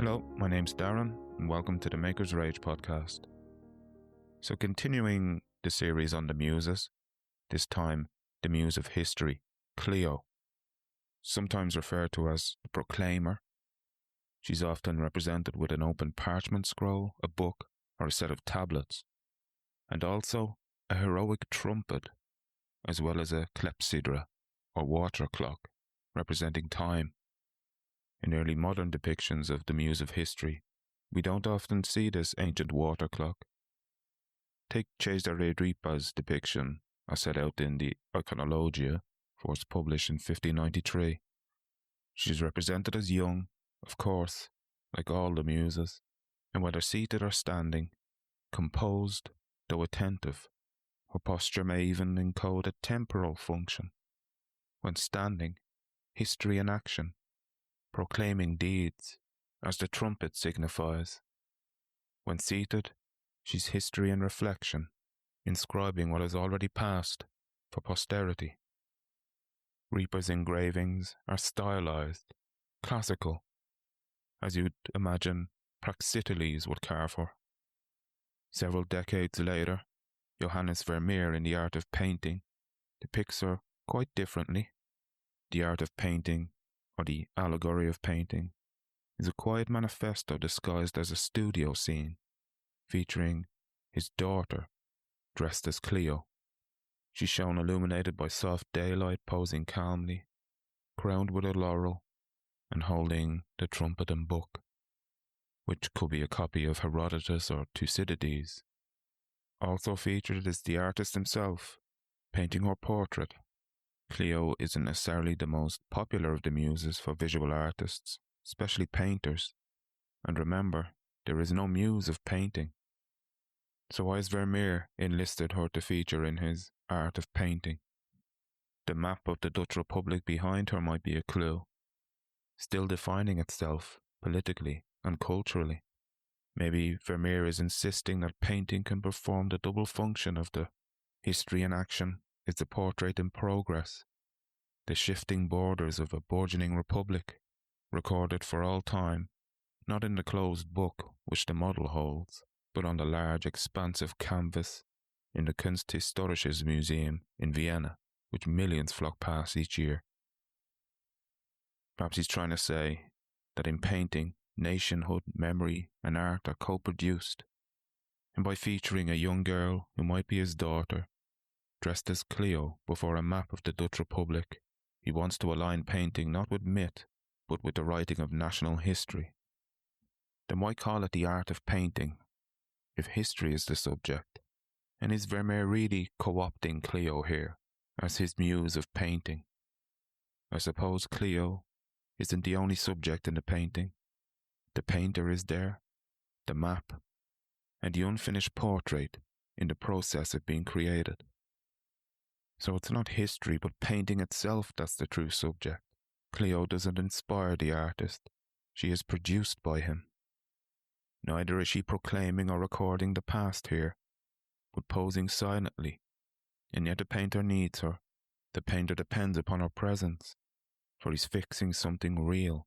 Hello, my name's Darren, and welcome to the Maker's Rage podcast. So continuing the series on the Muses, this time the Muse of History, Clio, sometimes referred to as the Proclaimer. She's often represented with an open parchment scroll, a book, or a set of tablets, and also a heroic trumpet, as well as a clepsydra, or water clock, representing time. In early modern depictions of the Muse of History, we don't often see this ancient water clock. Take Cesare Ripa's depiction, as set out in the Iconologia, first published in 1593. She's represented as young, of course, like all the Muses, and whether seated or standing, composed, though attentive. Her posture may even encode a temporal function. When standing, history in action, proclaiming deeds, as the trumpet signifies. When seated, she's history in reflection, inscribing what has already passed for posterity. Ripa's engravings are stylized, classical, as you'd imagine Praxiteles would carve her. Several decades later, Johannes Vermeer in The Art of Painting depicts her quite differently. The Art of Painting, or the Allegory of Painting, is a quiet manifesto disguised as a studio scene, featuring his daughter, dressed as Clio. She's shown illuminated by soft daylight, posing calmly, crowned with a laurel, and holding the trumpet and book, which could be a copy of Herodotus or Thucydides. Also featured is the artist himself, painting her portrait. Clio isn't necessarily the most popular of the muses for visual artists, especially painters. And remember, there is no muse of painting. So why has Vermeer enlisted her to feature in his Art of Painting? The map of the Dutch Republic behind her might be a clue, still defining itself politically and culturally. Maybe Vermeer is insisting that painting can perform the double function of the history in action is the portrait in progress, the shifting borders of a burgeoning republic, recorded for all time, not in the closed book which the model holds, but on the large expansive canvas in the Kunsthistorisches Museum in Vienna, which millions flock past each year. Perhaps he's trying to say that in painting, nationhood, memory, and art are co-produced, and by featuring a young girl who might be his daughter, dressed as Clio before a map of the Dutch Republic, he wants to align painting not with myth, but with the writing of national history. Then why call it the art of painting, if history is the subject? And is Vermeer really co-opting Clio here, as his muse of painting? I suppose Clio isn't the only subject in the painting. The painter is there, the map, and the unfinished portrait in the process of being created. So it's not history, but painting itself that's the true subject. Clio doesn't inspire the artist. She is produced by him. Neither is she proclaiming or recording the past here, but posing silently. And yet the painter needs her. The painter depends upon her presence, for he's fixing something real,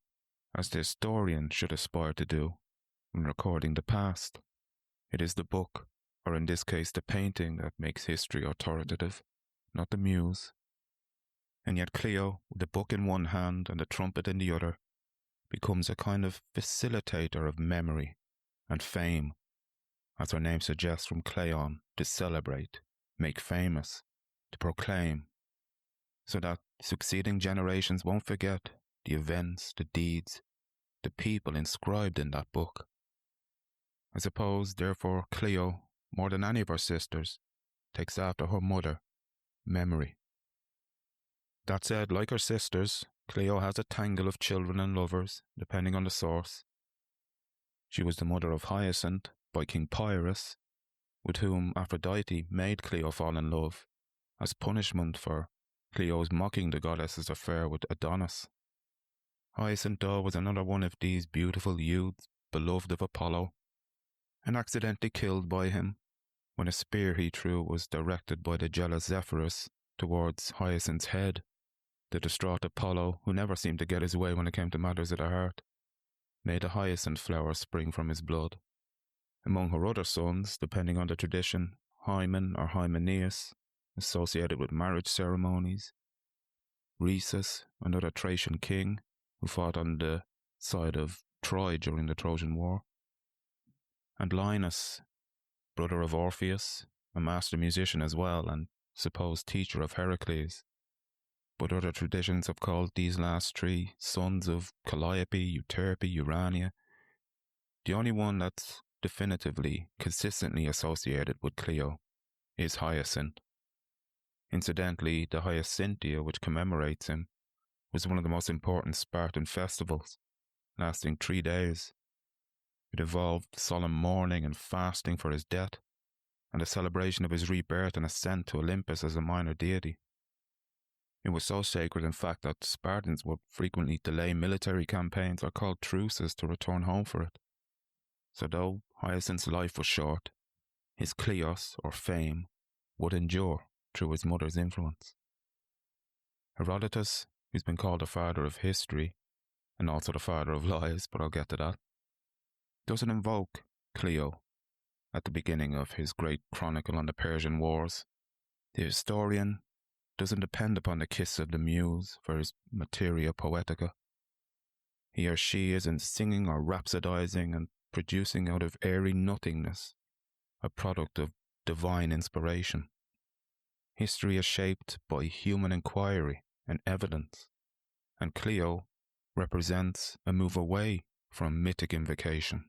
as the historian should aspire to do when recording the past. It is the book, or in this case the painting, that makes history authoritative, not the muse. And yet Clio, with the book in one hand and the trumpet in the other, becomes a kind of facilitator of memory and fame, as her name suggests, from Cleon, to celebrate, make famous, to proclaim, so that succeeding generations won't forget the events, the deeds, the people inscribed in that book. I suppose, therefore, Clio, more than any of her sisters, takes after her mother, memory. That said, like her sisters, Clio has a tangle of children and lovers, depending on the source. She was the mother of Hyacinth by King Pyrrhus, with whom Aphrodite made Clio fall in love, as punishment for Clio's mocking the goddess's affair with Adonis. Hyacinth, though, was another one of these beautiful youths, beloved of Apollo, and accidentally killed by him when a spear he threw was directed by the jealous Zephyrus towards Hyacinth's head, the distraught Apollo, who never seemed to get his way when it came to matters of the heart, made the hyacinth flower spring from his blood. Among her other sons, depending on the tradition, Hymen or Hymenaeus, associated with marriage ceremonies, Rhesus, another Thracian king who fought on the side of Troy during the Trojan War, and Linus, brother of Orpheus, a master musician as well and supposed teacher of Heracles. But other traditions have called these last three sons of Calliope, Euterpe, Urania. The only one that's definitively, consistently associated with Clio is Hyacinth. Incidentally, the Hyacinthia, which commemorates him, was one of the most important Spartan festivals, lasting 3 days. It involved solemn mourning and fasting for his death, and a celebration of his rebirth and ascent to Olympus as a minor deity. It was so sacred, in fact, that Spartans would frequently delay military campaigns or call truces to return home for it. So though Hyacinth's life was short, his kleos, or fame, would endure through his mother's influence. Herodotus, who's been called the father of history, and also the father of lies, but I'll get to that, doesn't invoke Clio at the beginning of his great chronicle on the Persian Wars. The historian doesn't depend upon the kiss of the muse for his materia poetica. He or she isn't singing or rhapsodizing and producing out of airy nothingness a product of divine inspiration. History is shaped by human inquiry and evidence, and Clio represents a move away from mythic invocation,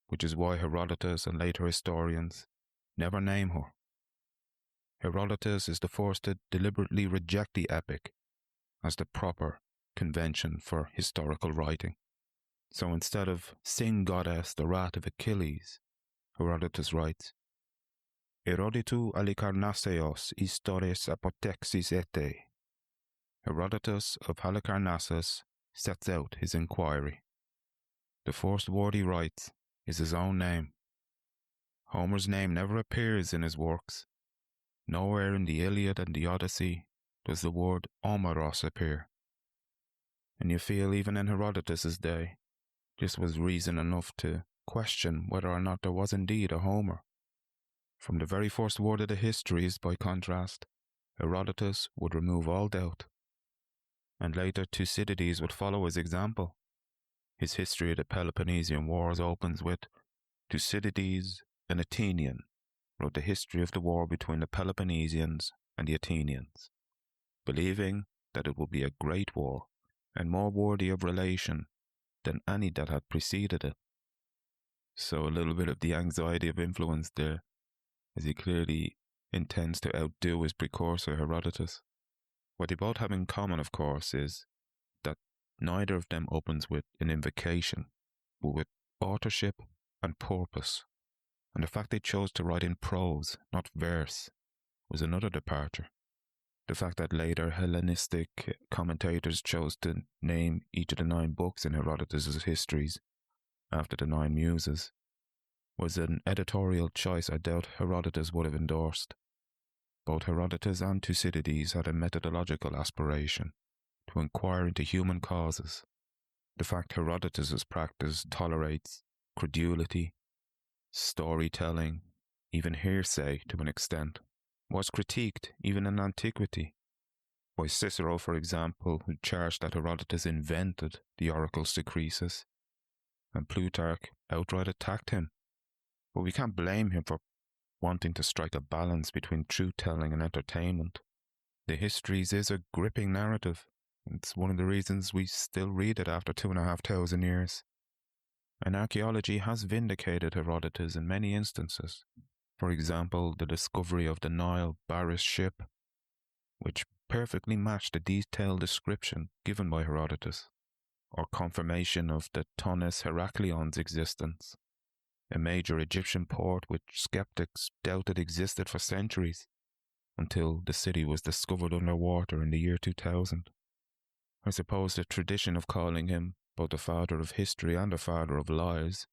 which is why Herodotus and later historians never name her. Herodotus is the first to deliberately reject the epic as the proper convention for historical writing. So instead of "Sing, goddess, the wrath of Achilles," Herodotus writes, "Eroditu Halicarnasseos historis apotexis ete." Herodotus of Halicarnassus sets out his inquiry. The first word he writes is his own name. Homer's name never appears in his works. Nowhere in the Iliad and the Odyssey does the word Omeros appear. And you feel even in Herodotus's day, this was reason enough to question whether or not there was indeed a Homer. From the very first word of the histories, by contrast, Herodotus would remove all doubt. And later Thucydides would follow his example. His history of the Peloponnesian Wars opens with, "Thucydides, an Athenian, wrote the history of the war between the Peloponnesians and the Athenians, believing that it would be a great war and more worthy of relation than any that had preceded it." So a little bit of the anxiety of influence there, as he clearly intends to outdo his precursor Herodotus. What they both have in common, of course, is that neither of them opens with an invocation, but with authorship and purpose. And the fact they chose to write in prose, not verse, was another departure. The fact that later Hellenistic commentators chose to name each of the 9 books in Herodotus' histories after the 9 Muses was an editorial choice I doubt Herodotus would have endorsed. Both Herodotus and Thucydides had a methodological aspiration to inquire into human causes. The fact Herodotus' practice tolerates credulity, storytelling, even hearsay to an extent, was critiqued even in antiquity. By Cicero, for example, who charged that Herodotus invented the oracles to Croesus, and Plutarch outright attacked him. But we can't blame him for wanting to strike a balance between truth-telling and entertainment. The Histories is a gripping narrative. It's one of the reasons we still read it after 2,500 years. And archaeology has vindicated Herodotus in many instances. For example, the discovery of the Nile Barris ship, which perfectly matched the detailed description given by Herodotus, or confirmation of the Tonnes Heraklion's existence, a major Egyptian port which skeptics doubted existed for centuries, until the city was discovered underwater in the year 2000. I suppose the tradition of calling him both the father of history and the father of lies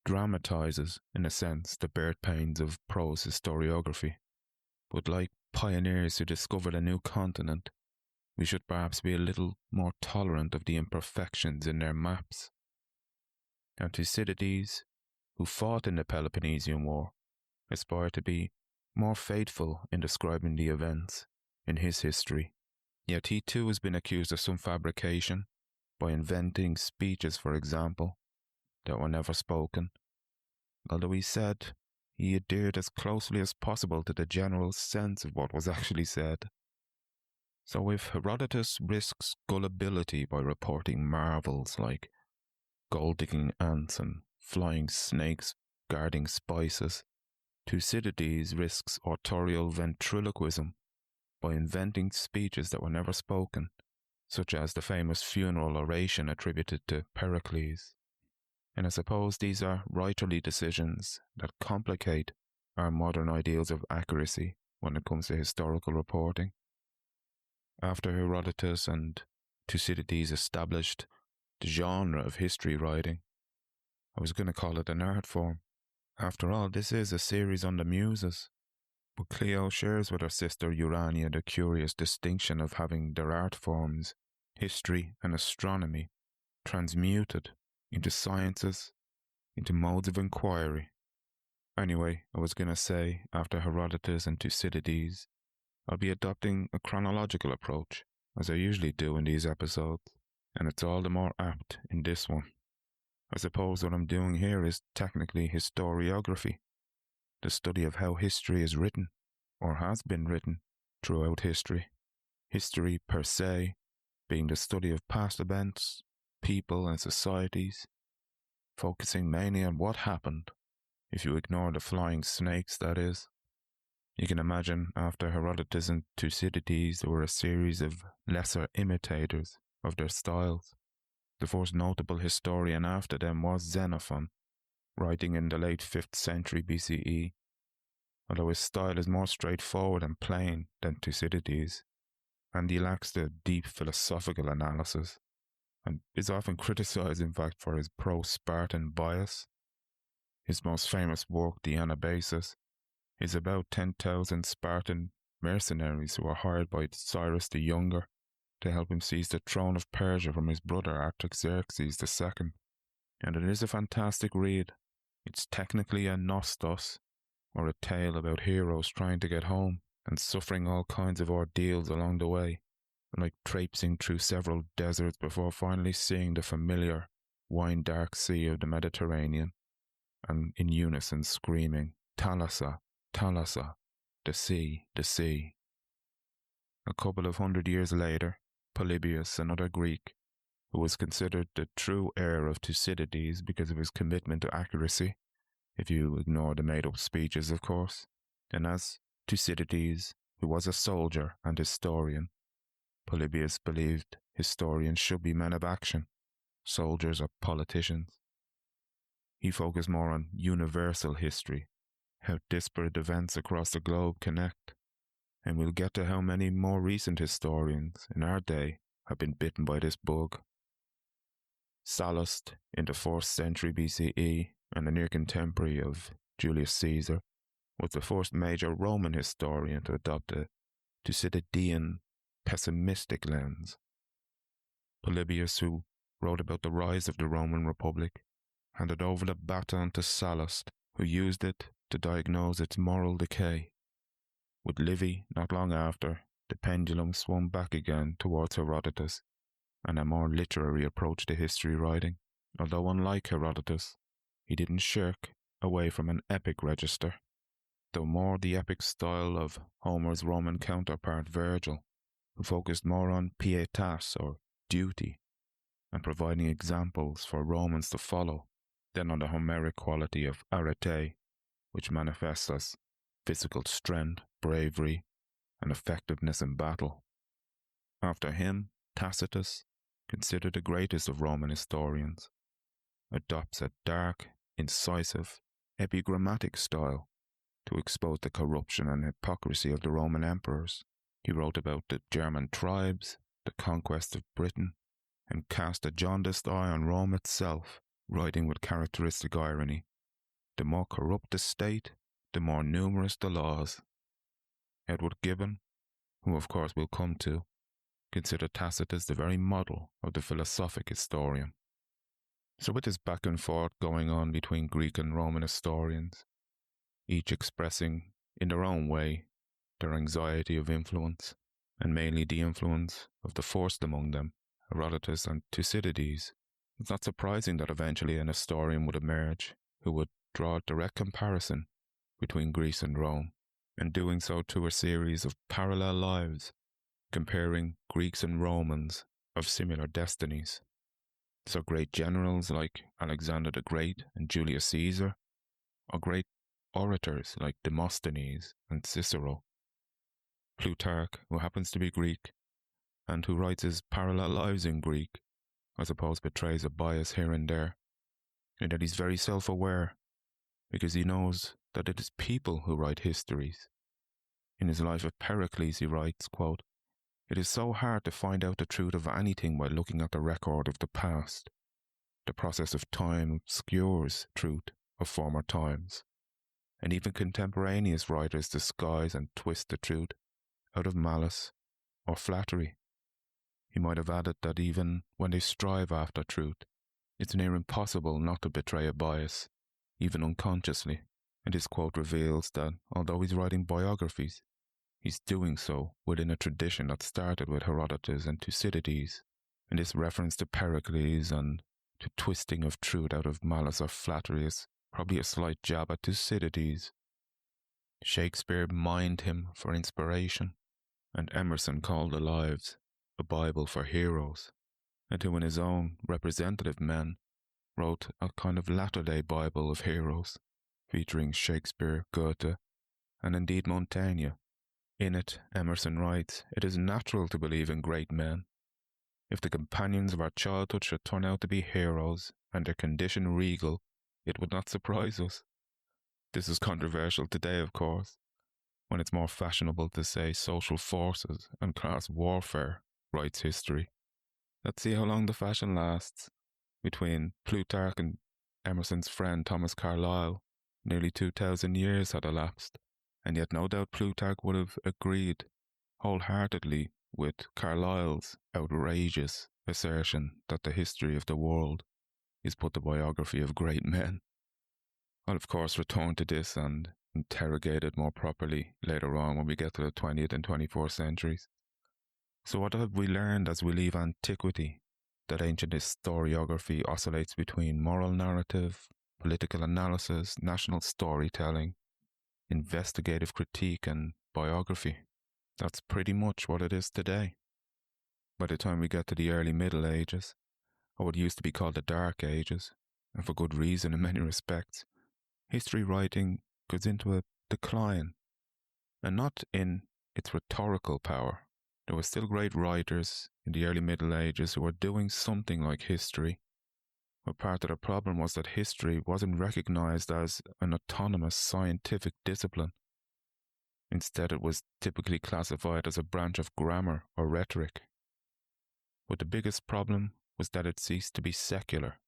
dramatizes, in a sense, the birth pains of prose historiography. But like pioneers who discovered a new continent, we should perhaps be a little more tolerant of the imperfections in their maps. and Thucydides, who fought in the Peloponnesian War, aspired to be more faithful in describing the events in his history. Yet he too has been accused of some fabrication by inventing speeches, for example, that were never spoken, although he said he adhered as closely as possible to the general sense of what was actually said. So if Herodotus risks gullibility by reporting marvels like gold-digging ants and flying snakes guarding spices, Thucydides risks authorial ventriloquism by inventing speeches that were never spoken, such as the famous funeral oration attributed to Pericles. And I suppose these are writerly decisions that complicate our modern ideals of accuracy when it comes to historical reporting. After Herodotus and Thucydides established the genre of history writing, I was going to call it an art form. After all, this is a series on the Muses, but Clio shares with her sister Urania the curious distinction of having their art forms, history and astronomy, transmuted into sciences, into modes of inquiry. Anyway, I was going to say, after Herodotus and Thucydides, I'll be adopting a chronological approach, as I usually do in these episodes, and it's all the more apt in this one. I suppose what I'm doing here is technically historiography, the study of how history is written, or has been written, throughout history. History per se being the study of past events, people and societies, focusing mainly on what happened, if you ignore the flying snakes, that is. You can imagine after Herodotus and Thucydides there were a series of lesser imitators of their styles. The first notable historian after them was Xenophon, writing in the late 5th century BCE, although his style is more straightforward and plain than Thucydides, and he lacks the deep philosophical analysis, and is often criticized in fact for his pro-Spartan bias. His most famous work, the Anabasis, is about 10,000 Spartan mercenaries who are hired by Cyrus the Younger to help him seize the throne of Persia from his brother Artaxerxes II. And it is a fantastic read. It's technically a nostos, or a tale about heroes trying to get home and suffering all kinds of ordeals along the way, like traipsing through several deserts before finally seeing the familiar wine-dark sea of the Mediterranean, and in unison screaming, Thalassa, Thalassa, the sea, the sea. A couple of 100 years later, Polybius, another Greek, who was considered the true heir of Thucydides because of his commitment to accuracy, if you ignore the made-up speeches, of course, and as Thucydides, who was a soldier and historian, Polybius believed historians should be men of action, soldiers or politicians. He focused more on universal history, how disparate events across the globe connect, and we'll get to how many more recent historians in our day have been bitten by this bug. Sallust, in the 4th century BCE and a near contemporary of Julius Caesar, was the first major Roman historian to adopt a Thucydidean pessimistic lens. Polybius, who wrote about the rise of the Roman Republic, handed over the baton to Sallust, who used it to diagnose its moral decay. With Livy, not long after, the pendulum swung back again towards Herodotus and a more literary approach to history writing, although unlike Herodotus, he didn't shirk away from an epic register, though more the epic style of Homer's Roman counterpart Virgil, who focused more on pietas or duty and providing examples for Romans to follow than on the Homeric quality of arete, which manifests as physical strength, bravery, and effectiveness in battle. After him, Tacitus, considered the greatest of Roman historians, adopts a dark, incisive, epigrammatic style to expose the corruption and hypocrisy of the Roman emperors. He wrote about the German tribes, the conquest of Britain, and cast a jaundiced eye on Rome itself, writing with characteristic irony, "The more corrupt the state, the more numerous the laws." Edward Gibbon, who of course we'll come to, considered Tacitus the very model of the philosophic historian. So with this back and forth going on between Greek and Roman historians, each expressing in their own way their anxiety of influence, and mainly the influence of the first among them, Herodotus and Thucydides, it's not surprising that eventually an historian would emerge who would draw a direct comparison between Greece and Rome, and doing so through a series of parallel lives, comparing Greeks and Romans of similar destinies. So great generals like Alexander the Great and Julius Caesar, or great orators like Demosthenes and Cicero. Plutarch, who happens to be Greek, and who writes his parallel lives in Greek, I suppose betrays a bias here and there, in that he's very self-aware, because he knows that it is people who write histories. In his Life of Pericles he writes, quote, "It is so hard to find out the truth of anything by looking at the record of the past. The process of time obscures truth of former times, and even contemporaneous writers disguise and twist the truth out of malice or flattery." He might have added that even when they strive after truth, it's near impossible not to betray a bias, even unconsciously, and this quote reveals that although he's writing biographies, he's doing so within a tradition that started with Herodotus and Thucydides, and this reference to Pericles and to twisting of truth out of malice or flattery is probably a slight jab at Thucydides. Shakespeare mined him for inspiration, and Emerson called the Lives a Bible for heroes, and who in his own representative men wrote a kind of latter-day Bible of heroes, featuring Shakespeare, Goethe, and indeed Montaigne. In it, Emerson writes, "It is natural to believe in great men. If the companions of our childhood should turn out to be heroes, and their condition regal, it would not surprise us." This is controversial today, of course, when it's more fashionable to say social forces and class warfare writes history. Let's see how long the fashion lasts. Between Plutarch and Emerson's friend Thomas Carlyle, nearly 2,000 years had elapsed, and yet no doubt Plutarch would have agreed wholeheartedly with Carlyle's outrageous assertion that the history of the world is but the biography of great men. I'll of course return to this and interrogate it more properly later on when we get to the 20th and 21st centuries. So what have we learned as we leave antiquity? That ancient historiography oscillates between moral narrative, political analysis, national storytelling, investigative critique, and biography. That's pretty much what it is today. By the time we get to the early Middle Ages, or what used to be called the Dark Ages, and for good reason in many respects, history writing goes into a decline, and not in its rhetorical power. There were still great writers in the early Middle Ages who were doing something like history, but part of the problem was that history wasn't recognized as an autonomous scientific discipline. Instead, it was typically classified as a branch of grammar or rhetoric. But the biggest problem was that it ceased to be secular.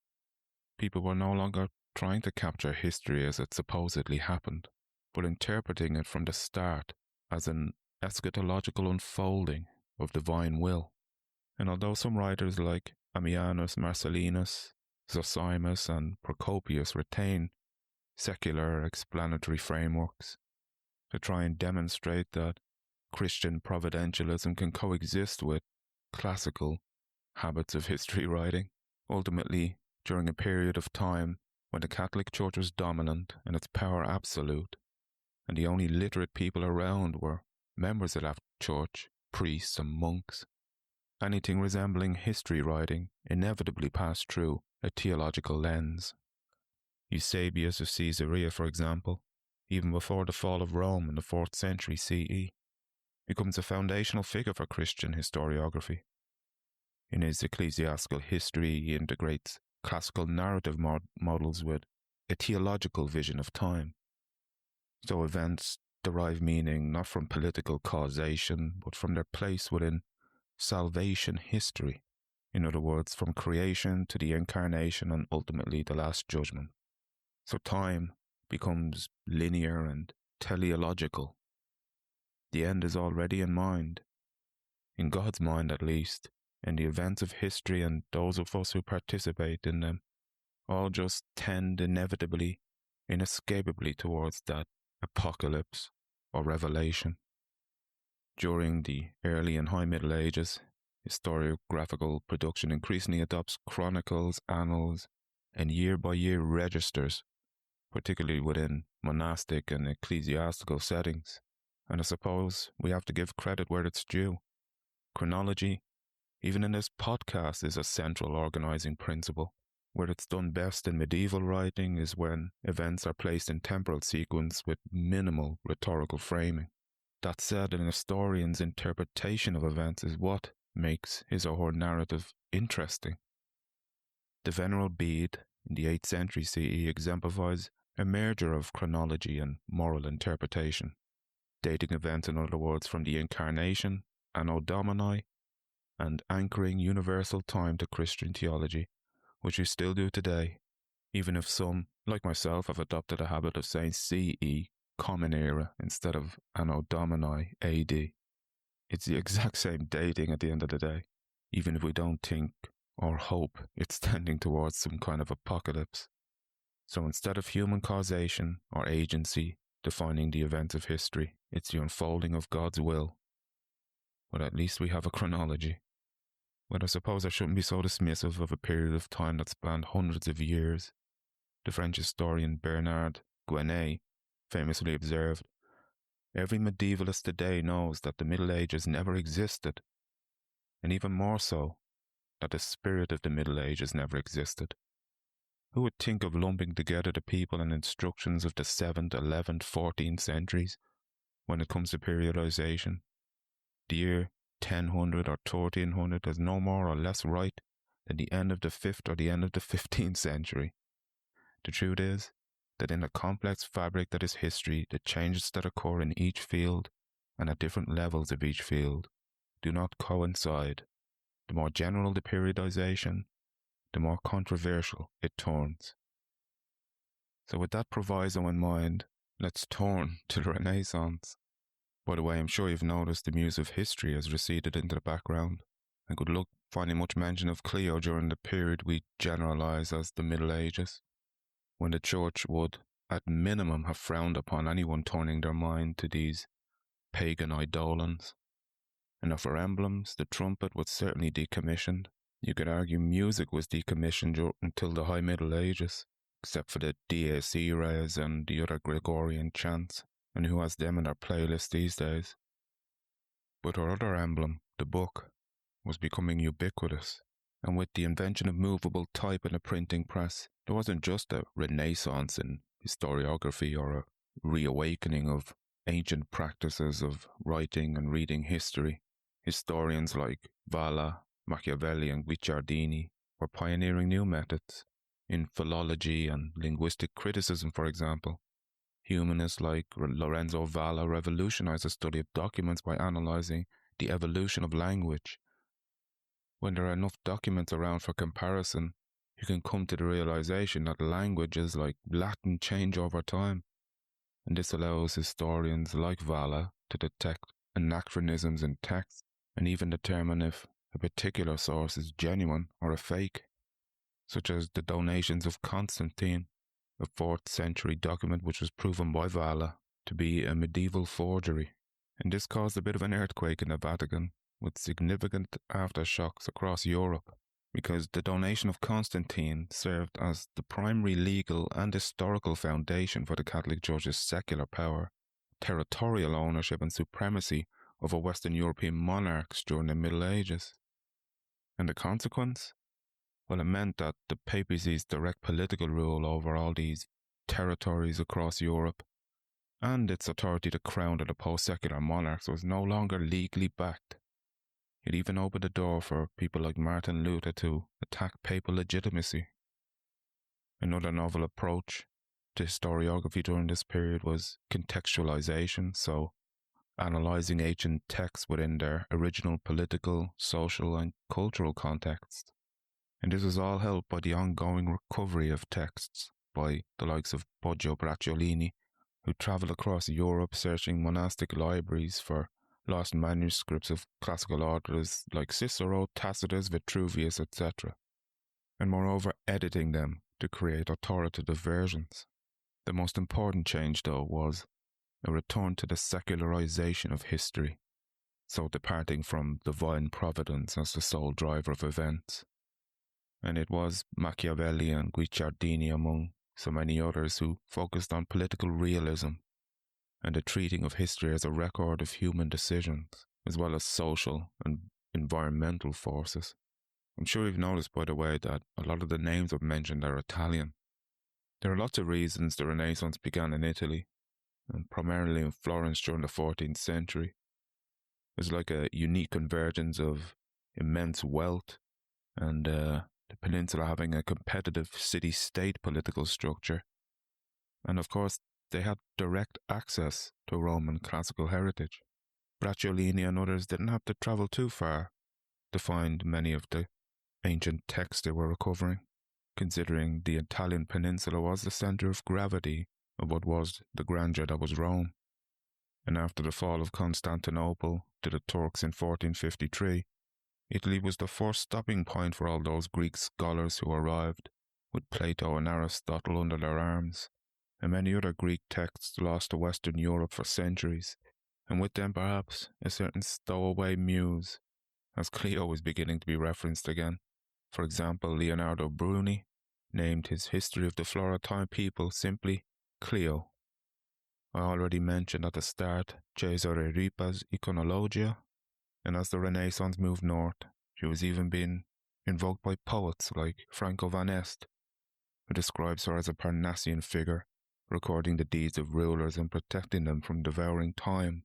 People were no longer trying to capture history as it supposedly happened, but interpreting it from the start as an eschatological unfolding of divine will. And although some writers like Ammianus Marcellinus, Zosimus, and Procopius retain secular explanatory frameworks to try and demonstrate that Christian providentialism can coexist with classical habits of history writing, ultimately, during a period of time when the Catholic Church was dominant and its power absolute, and the only literate people around were members of that church, priests and monks, anything resembling history writing inevitably passed through a theological lens. Eusebius of Caesarea, for example, even before the fall of Rome in the 4th century CE, becomes a foundational figure for Christian historiography. In his ecclesiastical history, he integrates classical narrative models with a theological vision of time. So events derive meaning not from political causation, but from their place within salvation history. In other words, from creation to the incarnation and ultimately the last judgment. So time becomes linear and teleological. The end is already in mind, in God's mind at least, in the events of history and those of us who participate in them. all just tend inevitably, inescapably towards that apocalypse or revelation. During the early and high Middle Ages, historiographical production increasingly adopts chronicles, annals, and year-by-year registers, particularly within monastic and ecclesiastical settings. And I suppose we have to give credit where it's due. Chronology, even in this podcast, is a central organizing principle. Where it's done best in medieval writing is when events are placed in temporal sequence with minimal rhetorical framing. That said, an historian's interpretation of events is what makes his or her narrative interesting. The Venerable Bede in the 8th century CE exemplifies a merger of chronology and moral interpretation, dating events, in other words, from the Incarnation, Anno Domini, and anchoring universal time to Christian theology, which we still do today, even if some, like myself, have adopted a habit of saying CE, Common Era, instead of Anno Domini, AD. It's the exact same dating at the end of the day, even if we don't think or hope it's tending towards some kind of apocalypse. So instead of human causation or agency defining the events of history, it's the unfolding of God's will. But at least we have a chronology. But I suppose I shouldn't be so dismissive of a period of time that spanned hundreds of years. The French historian Bernard Guénet famously observed, "Every medievalist today knows that the Middle Ages never existed, and even more so, that the spirit of the Middle Ages never existed. Who would think of lumping together the people and instructions of the 7th, 11th, 14th centuries when it comes to periodization? The year 1000 or 1300 is no more or less right than the end of the 5th or the end of the 15th century. The truth is that in the complex fabric that is history, the changes that occur in each field and at different levels of each field do not coincide. The more general the periodization, the more controversial it turns." So with that proviso in mind, let's turn to the Renaissance. By the way, I'm sure you've noticed the Muse of History has receded into the background, and good luck finding much mention of Clio during the period we generalise as the Middle Ages, when the Church would, at minimum, have frowned upon anyone turning their mind to these pagan eidolons. And for emblems, the trumpet was certainly decommissioned. You could argue music was decommissioned until the High Middle Ages, except for the Dies Irae and the other Gregorian chants, and who has them in their playlist these days? But our other emblem, the book, was becoming ubiquitous, and with the invention of movable type and a printing press, there wasn't just a renaissance in historiography or a reawakening of ancient practices of writing and reading history. Historians like Valla, Machiavelli and Guicciardini were pioneering new methods, in philology and linguistic criticism, for example. Humanists like Lorenzo Valla revolutionized the study of documents by analyzing the evolution of language. When there are enough documents around for comparison, you can come to the realization that languages like Latin change over time, and this allows historians like Valla to detect anachronisms in text and even determine if a particular source is genuine or a fake, such as the donations of Constantine, a 4th century document which was proven by Valla to be a medieval forgery. And this caused a bit of an earthquake in the Vatican, with significant aftershocks across Europe, because the donation of Constantine served as the primary legal and historical foundation for the Catholic Church's secular power, territorial ownership and supremacy over Western European monarchs during the Middle Ages. And the consequence? Well, it meant that the papacy's direct political rule over all these territories across Europe and its authority to crown the post-secular monarchs was no longer legally backed. It even opened the door for people like Martin Luther to attack papal legitimacy. Another novel approach to historiography during this period was contextualization, so analysing ancient texts within their original political, social and cultural context. And this was all helped by the ongoing recovery of texts by the likes of Poggio Bracciolini, who travelled across Europe searching monastic libraries for lost manuscripts of classical authors like Cicero, Tacitus, Vitruvius, etc., and moreover editing them to create authoritative versions. The most important change, though, was a return to the secularization of history, so departing from divine providence as the sole driver of events. And it was Machiavelli and Guicciardini, among so many others, who focused on political realism and the treating of history as a record of human decisions, as well as social and environmental forces. I'm sure you've noticed, by the way, that a lot of the names I've mentioned are Italian. There are lots of reasons the Renaissance began in Italy, and primarily in Florence during the 14th century. It was like a unique convergence of immense wealth and the peninsula having a competitive city-state political structure. And of course, they had direct access to Roman classical heritage. Bracciolini and others didn't have to travel too far to find many of the ancient texts they were recovering, considering the Italian peninsula was the centre of gravity of what was the grandeur that was Rome. And after the fall of Constantinople to the Turks in 1453, Italy was the first stopping point for all those Greek scholars who arrived, with Plato and Aristotle under their arms, and many other Greek texts lost to Western Europe for centuries, and with them perhaps a certain stowaway muse, as Clio was beginning to be referenced again. For example, Leonardo Bruni named his History of the Florentine people simply Clio. I already mentioned at the start Cesare Ripa's Iconologia, and as the Renaissance moved north, she was even being invoked by poets like Franco van Est, who describes her as a Parnassian figure, recording the deeds of rulers and protecting them from devouring time,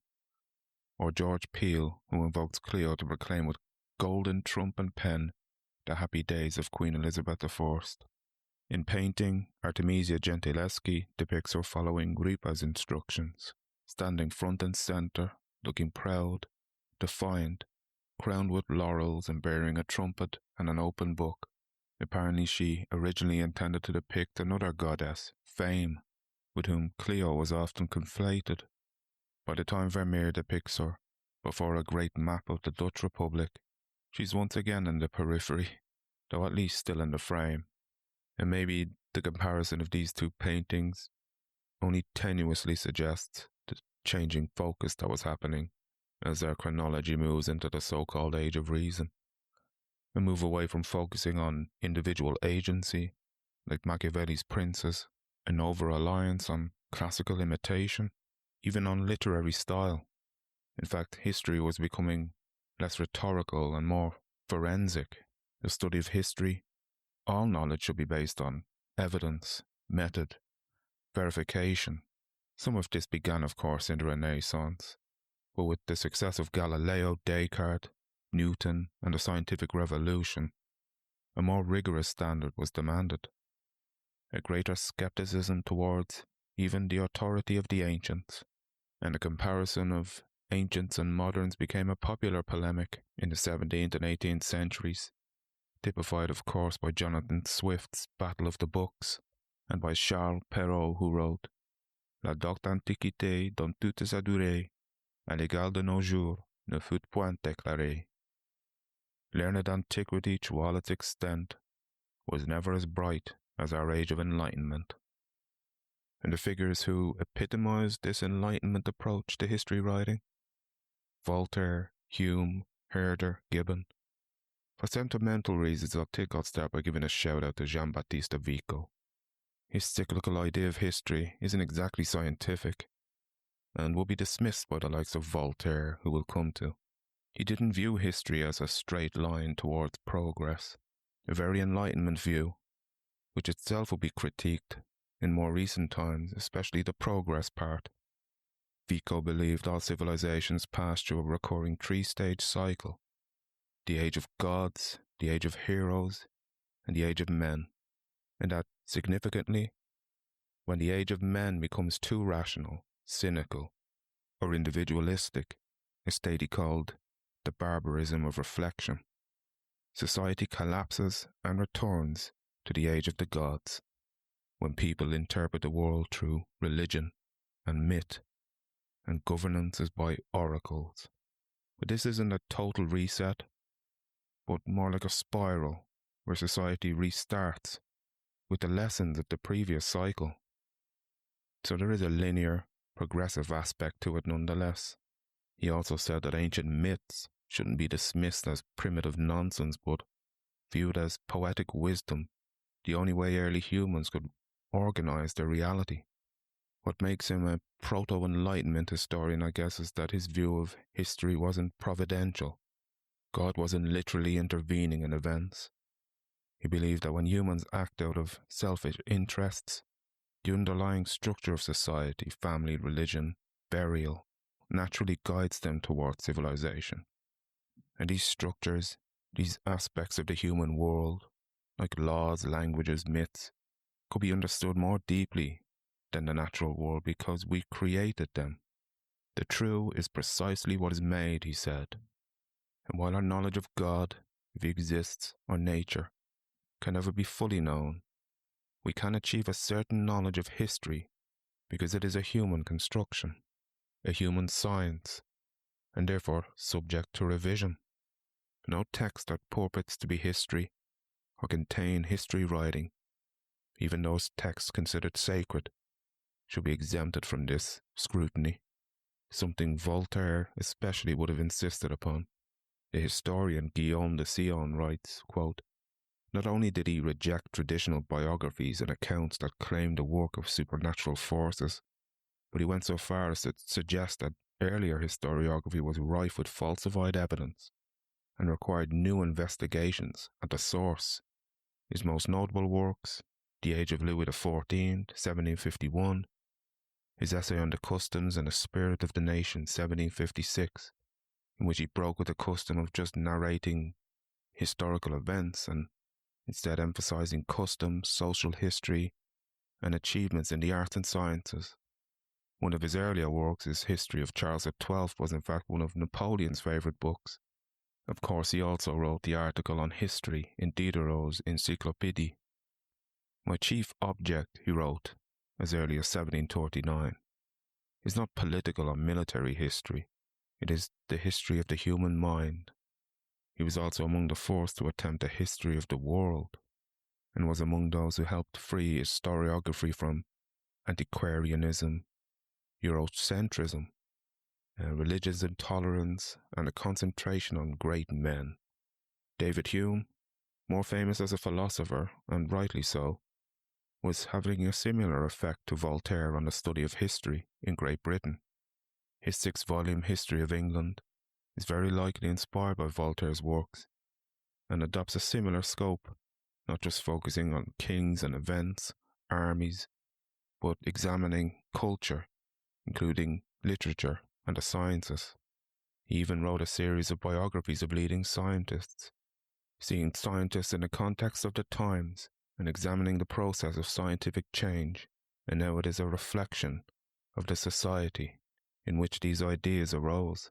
or George Peele, who invokes Clio to proclaim with golden trump and pen the happy days of Queen Elizabeth I. In painting, Artemisia Gentileschi depicts her following Ripa's instructions, standing front and centre, looking proud, defiant, crowned with laurels and bearing a trumpet and an open book. Apparently she originally intended to depict another goddess, Fame, with whom Clio was often conflated. By the time Vermeer depicts her, before a great map of the Dutch Republic, she's once again in the periphery, though at least still in the frame. And maybe the comparison of these two paintings only tenuously suggests the changing focus that was happening as our chronology moves into the so-called Age of Reason. A move away from focusing on individual agency, like Machiavelli's princes, an over-reliance on classical imitation, even on literary style. In fact, history was becoming less rhetorical and more forensic. The study of history, all knowledge should be based on evidence, method, verification. Some of this began, of course, in the Renaissance, but with the success of Galileo, Descartes, Newton, and the scientific revolution, a more rigorous standard was demanded. A greater skepticism towards even the authority of the ancients, and a comparison of ancients and moderns became a popular polemic in the 17th and 18th centuries, typified of course by Jonathan Swift's Battle of the Books, and by Charles Perrault, who wrote La docte antiquité dont toutes a duré, à l'égal de nos jours, ne fut point déclarée. Learned antiquity through all its extent was never as bright as our age of enlightenment. And the figures who epitomized this Enlightenment approach to history writing? Voltaire, Hume, Herder, Gibbon. For sentimental reasons, I think I'll start by giving a shout out to Giambattista Vico. His cyclical idea of history isn't exactly scientific, and will be dismissed by the likes of Voltaire, who we'll come to. He didn't view history as a straight line towards progress, a very Enlightenment view, which itself will be critiqued in more recent times, especially the progress part. Vico believed all civilizations passed through a recurring three-stage cycle: the age of gods, the age of heroes, and the age of men, and that, significantly, when the age of men becomes too rational, cynical, or individualistic, a state he called the barbarism of reflection, society collapses and returns to the age of the gods, when people interpret the world through religion and myth, and governance is by oracles. But this isn't a total reset, but more like a spiral where society restarts with the lessons of the previous cycle. So there is a linear, progressive aspect to it nonetheless. He also said that ancient myths shouldn't be dismissed as primitive nonsense, but viewed as poetic wisdom, the only way early humans could organize their reality. What makes him a proto-Enlightenment historian, I guess, is that his view of history wasn't providential. God wasn't literally intervening in events. He believed that when humans act out of selfish interests, the underlying structure of society, family, religion, burial, naturally guides them towards civilization. And these structures, these aspects of the human world, like laws, languages, myths, could be understood more deeply than the natural world because we created them. The true is precisely what is made, he said. And while our knowledge of God, if he exists, or nature, can never be fully known, we can achieve a certain knowledge of history because it is a human construction, a human science, and therefore subject to revision. No text that purports to be history or contain history writing, even those texts considered sacred, should be exempted from this scrutiny, something Voltaire especially would have insisted upon. The historian Guillaume de Sion writes, quote, "Not only did he reject traditional biographies and accounts that claimed the work of supernatural forces, but he went so far as to suggest that earlier historiography was rife with falsified evidence and required new investigations at the source. His most notable works, The Age of Louis XIV, 1751, his essay on the customs and the spirit of the nation, 1756, in which he broke with the custom of just narrating historical events and instead emphasizing customs, social history, and achievements in the arts and sciences. One of his earlier works, his History of Charles XII, was in fact one of Napoleon's favorite books. Of course, he also wrote the article on history in Diderot's Encyclopédie. My chief object, he wrote, as early as 1739, is not political or military history. It is the history of the human mind. He was also among the first to attempt a history of the world, and was among those who helped free historiography from antiquarianism, Eurocentrism, religious intolerance, and a concentration on great men. David Hume, more famous as a philosopher, and rightly so, was having a similar effect to Voltaire on the study of history in Great Britain. His 6-volume History of England is very likely inspired by Voltaire's works, and adopts a similar scope, not just focusing on kings and events, armies, but examining culture, including literature and the sciences. He even wrote a series of biographies of leading scientists, seeing scientists in the context of the times and examining the process of scientific change, and how it is a reflection of the society in which these ideas arose.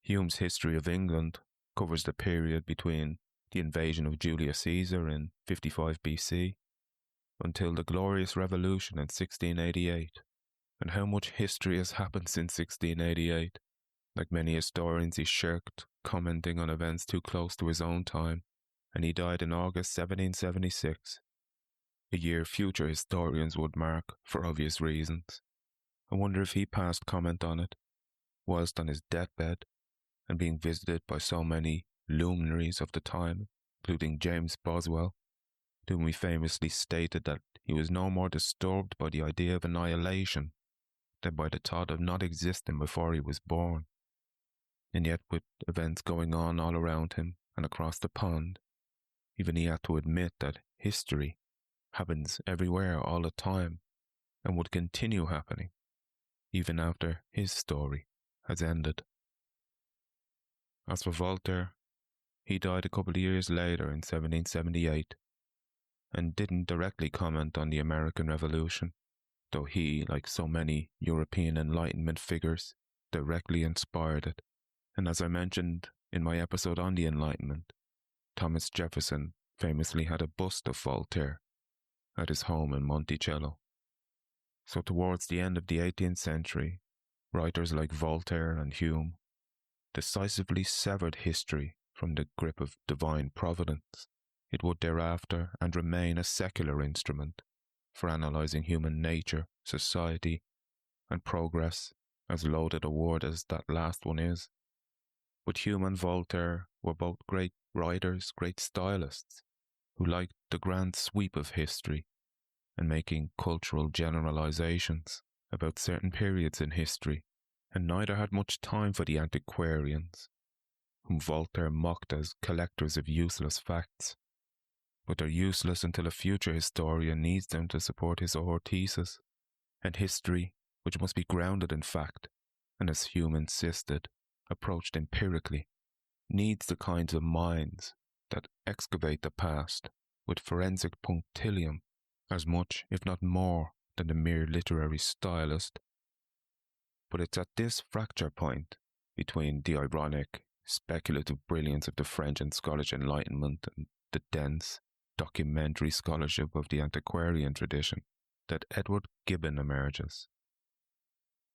Hume's History of England covers the period between the invasion of Julius Caesar in 55 BC until the Glorious Revolution in 1688, and how much history has happened since 1688. Like many historians, he shirked commenting on events too close to his own time, and he died in August 1776, a year future historians would mark for obvious reasons. I wonder if he passed comment on it, whilst on his deathbed, and being visited by so many luminaries of the time, including James Boswell, to whom he famously stated that he was no more disturbed by the idea of annihilation than by the thought of not existing before he was born. And yet, with events going on all around him and across the pond, even he had to admit that history happens everywhere all the time and would continue happening, even after his story has ended. As for Voltaire, he died a couple of years later in 1778, and didn't directly comment on the American Revolution, though he, like so many European Enlightenment figures, directly inspired it. And as I mentioned in my episode on the Enlightenment, Thomas Jefferson famously had a bust of Voltaire at his home in Monticello. So towards the end of the 18th century, writers like Voltaire and Hume decisively severed history from the grip of divine providence It would thereafter and remain a secular instrument for analysing human nature, society, and progress, as loaded a word as that last one is. But Hume and Voltaire were both great writers, great stylists, who liked the grand sweep of history and making cultural generalizations about certain periods in history, and neither had much time for the antiquarians, whom Voltaire mocked as collectors of useless facts. But they're useless until a future historian needs them to support his or her thesis, and history, which must be grounded in fact, and as Hume insisted, approached empirically, needs the kinds of minds that excavate the past with forensic punctilium as much, if not more, than the mere literary stylist. But it's at this fracture point between the ironic, speculative brilliance of the French and Scottish Enlightenment and the dense, documentary scholarship of the antiquarian tradition that Edward Gibbon emerges.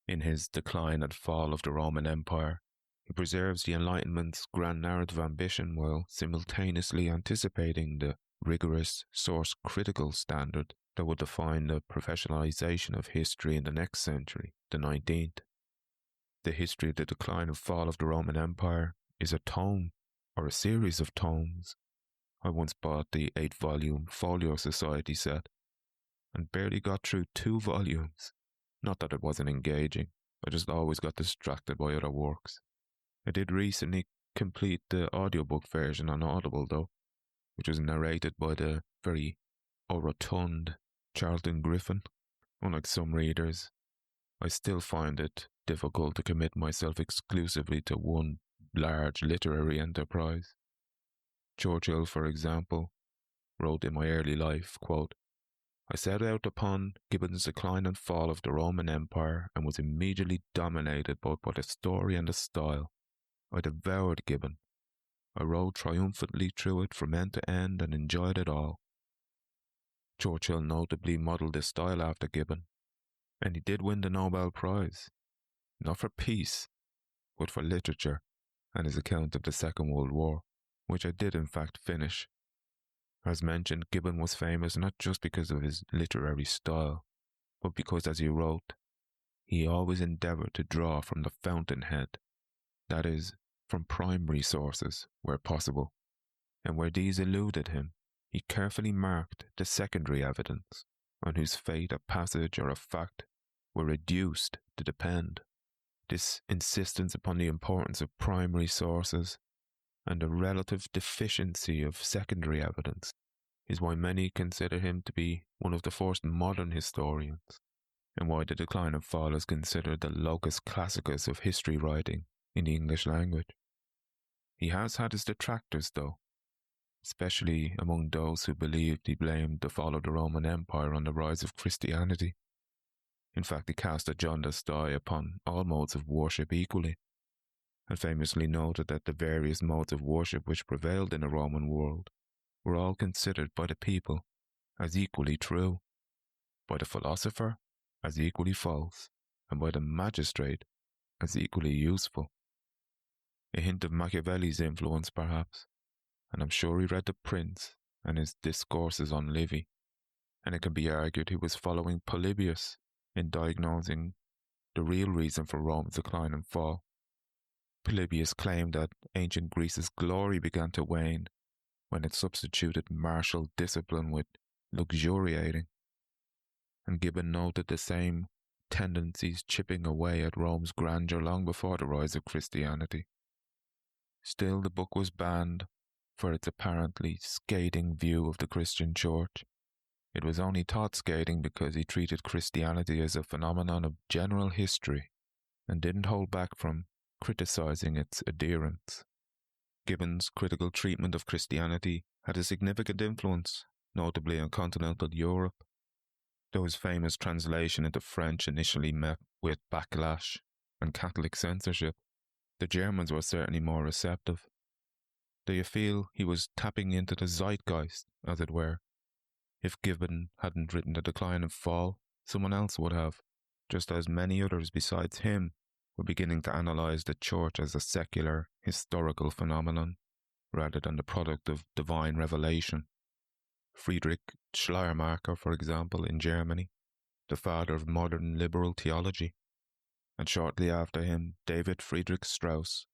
In his Decline and Fall of the Roman Empire, he preserves the Enlightenment's grand narrative ambition while simultaneously anticipating the rigorous, source-critical standard that would define the professionalization of history in the next century, the 19th. The history of the decline and fall of the Roman Empire is a tome, or a series of tomes. I once bought the 8-volume Folio Society set, and barely got through 2 volumes. Not that it wasn't engaging, I just always got distracted by other works. I did recently complete the audiobook version on Audible though, which was narrated by the very rotund Charlton Griffin. Unlike some readers, I still find it difficult to commit myself exclusively to one large literary enterprise. Churchill, for example, wrote in my early life, quote, "I set out upon Gibbon's Decline and Fall of the Roman Empire and was immediately dominated both by the story and the style. I devoured Gibbon. I rode triumphantly through it from end to end and enjoyed it all." Churchill notably modelled his style after Gibbon, and he did win the Nobel Prize, not for peace, but for literature and his account of the Second World War, which I did in fact finish. As mentioned, Gibbon was famous not just because of his literary style, but because, as he wrote, he always endeavoured to draw from the fountainhead, that is, from primary sources where possible, and where these eluded him, he carefully marked the secondary evidence on whose fate a passage or a fact were reduced to depend. This insistence upon the importance of primary sources and the relative deficiency of secondary evidence is why many consider him to be one of the first modern historians, and why the Decline and Fall is considered the locus classicus of history writing in the English language. He has had his detractors, though, especially among those who believed he blamed the fall of the Roman Empire on the rise of Christianity. In fact, he cast a jaundiced eye upon all modes of worship equally, and famously noted that the various modes of worship which prevailed in the Roman world were all considered by the people as equally true, by the philosopher as equally false, and by the magistrate as equally useful. A hint of Machiavelli's influence, perhaps, and I'm sure he read The Prince and his discourses on Livy, and it can be argued he was following Polybius in diagnosing the real reason for Rome's decline and fall. Polybius claimed that ancient Greece's glory began to wane when it substituted martial discipline with luxuriating, and Gibbon noted the same tendencies chipping away at Rome's grandeur long before the rise of Christianity. Still, the book was banned for its apparently scathing view of the Christian Church. It was only taught scathing because he treated Christianity as a phenomenon of general history and didn't hold back from criticizing its adherents. Gibbon's critical treatment of Christianity had a significant influence, notably on continental Europe. Though his famous translation into French initially met with backlash and Catholic censorship, the Germans were certainly more receptive. Do you feel he was tapping into the zeitgeist, as it were? If Gibbon hadn't written The Decline and Fall, someone else would have, just as many others besides him were beginning to analyse the church as a secular, historical phenomenon, rather than the product of divine revelation. Friedrich Schleiermacher, for example, in Germany, the father of modern liberal theology, and shortly after him, David Friedrich Strauss,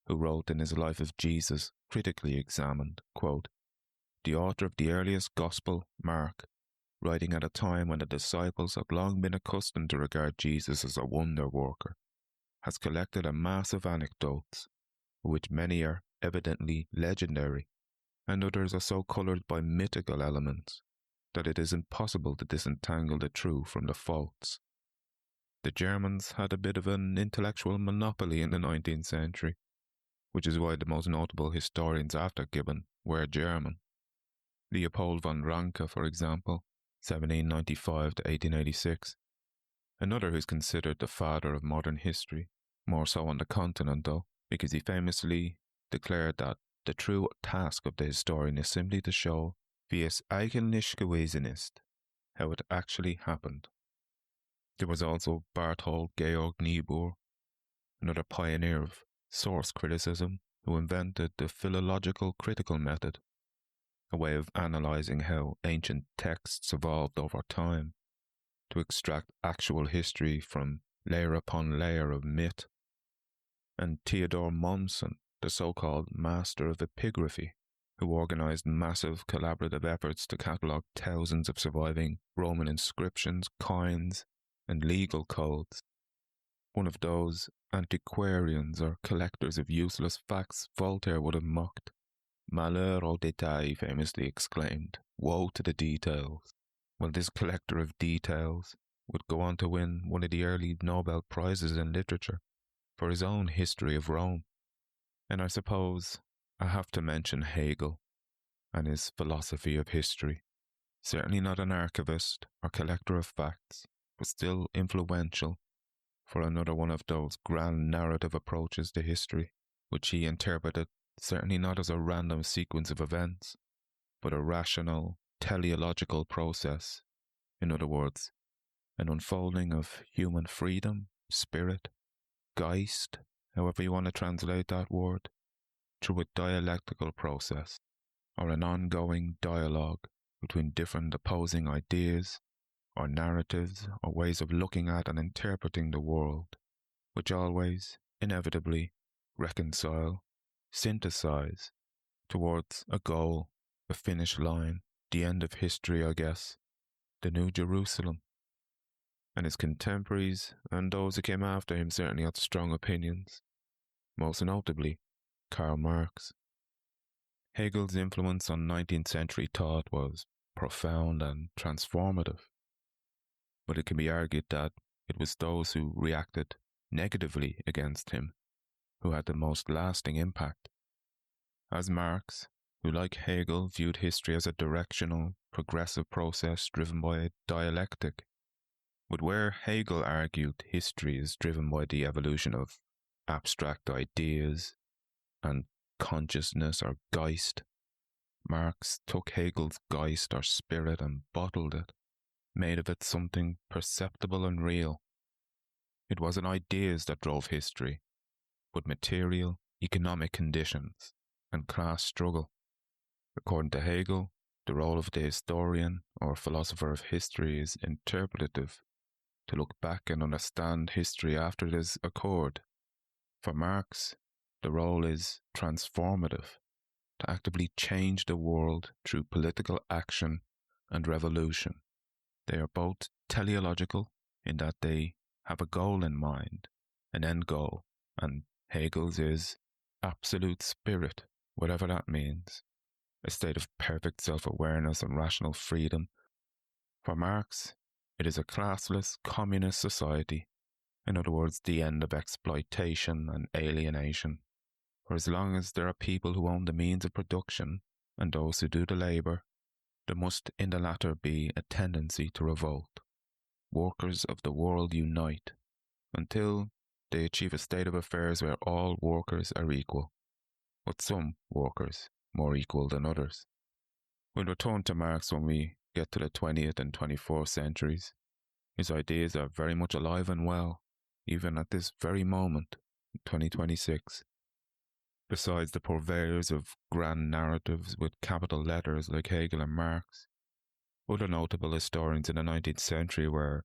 who wrote in his Life of Jesus, critically examined, quote, "The author of the earliest Gospel, Mark, writing at a time when the disciples had long been accustomed to regard Jesus as a wonder worker, has collected a mass of anecdotes, of which many are evidently legendary, and others are so coloured by mythical elements that it is impossible to disentangle the true from the false." The Germans had a bit of an intellectual monopoly in the 19th century, which is why the most notable historians after Gibbon were German. Leopold von Ranke, for example, 1795 to 1886, another who's considered the father of modern history, more so on the continent though, because he famously declared that the true task of the historian is simply to show, wie es eigentlich gewesen ist, how it actually happened. There was also Barthold Georg Niebuhr, another pioneer of source criticism, who invented the philological critical method, a way of analysing how ancient texts evolved over time to extract actual history from layer upon layer of myth. And Theodor Mommsen, the so-called master of epigraphy, who organised massive collaborative efforts to catalogue thousands of surviving Roman inscriptions, coins, and legal codes. One of those antiquarians or collectors of useless facts Voltaire would have mocked. "Malheur aux détails," famously exclaimed, "Woe to the details." Well, this collector of details would go on to win one of the early Nobel Prizes in literature for his own history of Rome. And I suppose I have to mention Hegel and his philosophy of history. Certainly not an archivist or collector of facts, but still influential for another one of those grand narrative approaches to history, which he interpreted certainly not as a random sequence of events, but a rational, teleological process. In other words, an unfolding of human freedom, spirit, Geist, however you want to translate that word, through a dialectical process, or an ongoing dialogue between different opposing ideas, or narratives, or ways of looking at and interpreting the world, which always, inevitably, reconcile, synthesize, towards a goal, a finish line, the end of history, I guess, the New Jerusalem. And his contemporaries, and those who came after him, certainly had strong opinions, most notably Karl Marx. Hegel's influence on 19th century thought was profound and transformative, but it can be argued that it was those who reacted negatively against him who had the most lasting impact. As Marx, who like Hegel viewed history as a directional, progressive process driven by a dialectic, but where Hegel argued history is driven by the evolution of abstract ideas and consciousness or Geist, Marx took Hegel's Geist or spirit and bottled it, made of it something perceptible and real. It wasn't ideas that drove history, but material, economic conditions and class struggle. According to Hegel, the role of the historian or philosopher of history is interpretative, to look back and understand history after it has occurred. For Marx, the role is transformative, to actively change the world through political action and revolution. They are both teleological in that they have a goal in mind, an end goal, and Hegel's is absolute spirit, whatever that means, a state of perfect self-awareness and rational freedom. For Marx, it is a classless communist society, in other words, the end of exploitation and alienation. For as long as there are people who own the means of production and those who do the labour, there must in the latter be a tendency to revolt. Workers of the world unite, until they achieve a state of affairs where all workers are equal, but some workers more equal than others. We'll return to Marx when we get to the 20th and 24th centuries. His ideas are very much alive and well, even at this very moment, in 2026. Besides the purveyors of grand narratives with capital letters like Hegel and Marx, other notable historians in the 19th century were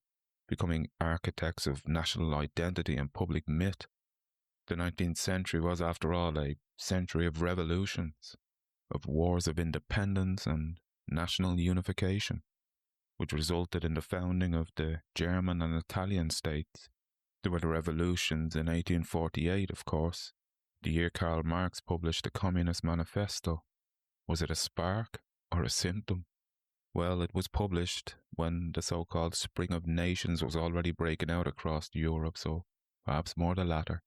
becoming architects of national identity and public myth. The 19th century was, after all, a century of revolutions, of wars of independence and national unification, which resulted in the founding of the German and Italian states. There were the revolutions in 1848, of course, the year Karl Marx published the Communist Manifesto. Was it a spark or a symptom? Well, it was published when the so-called Spring of Nations was already breaking out across Europe, so perhaps more the latter.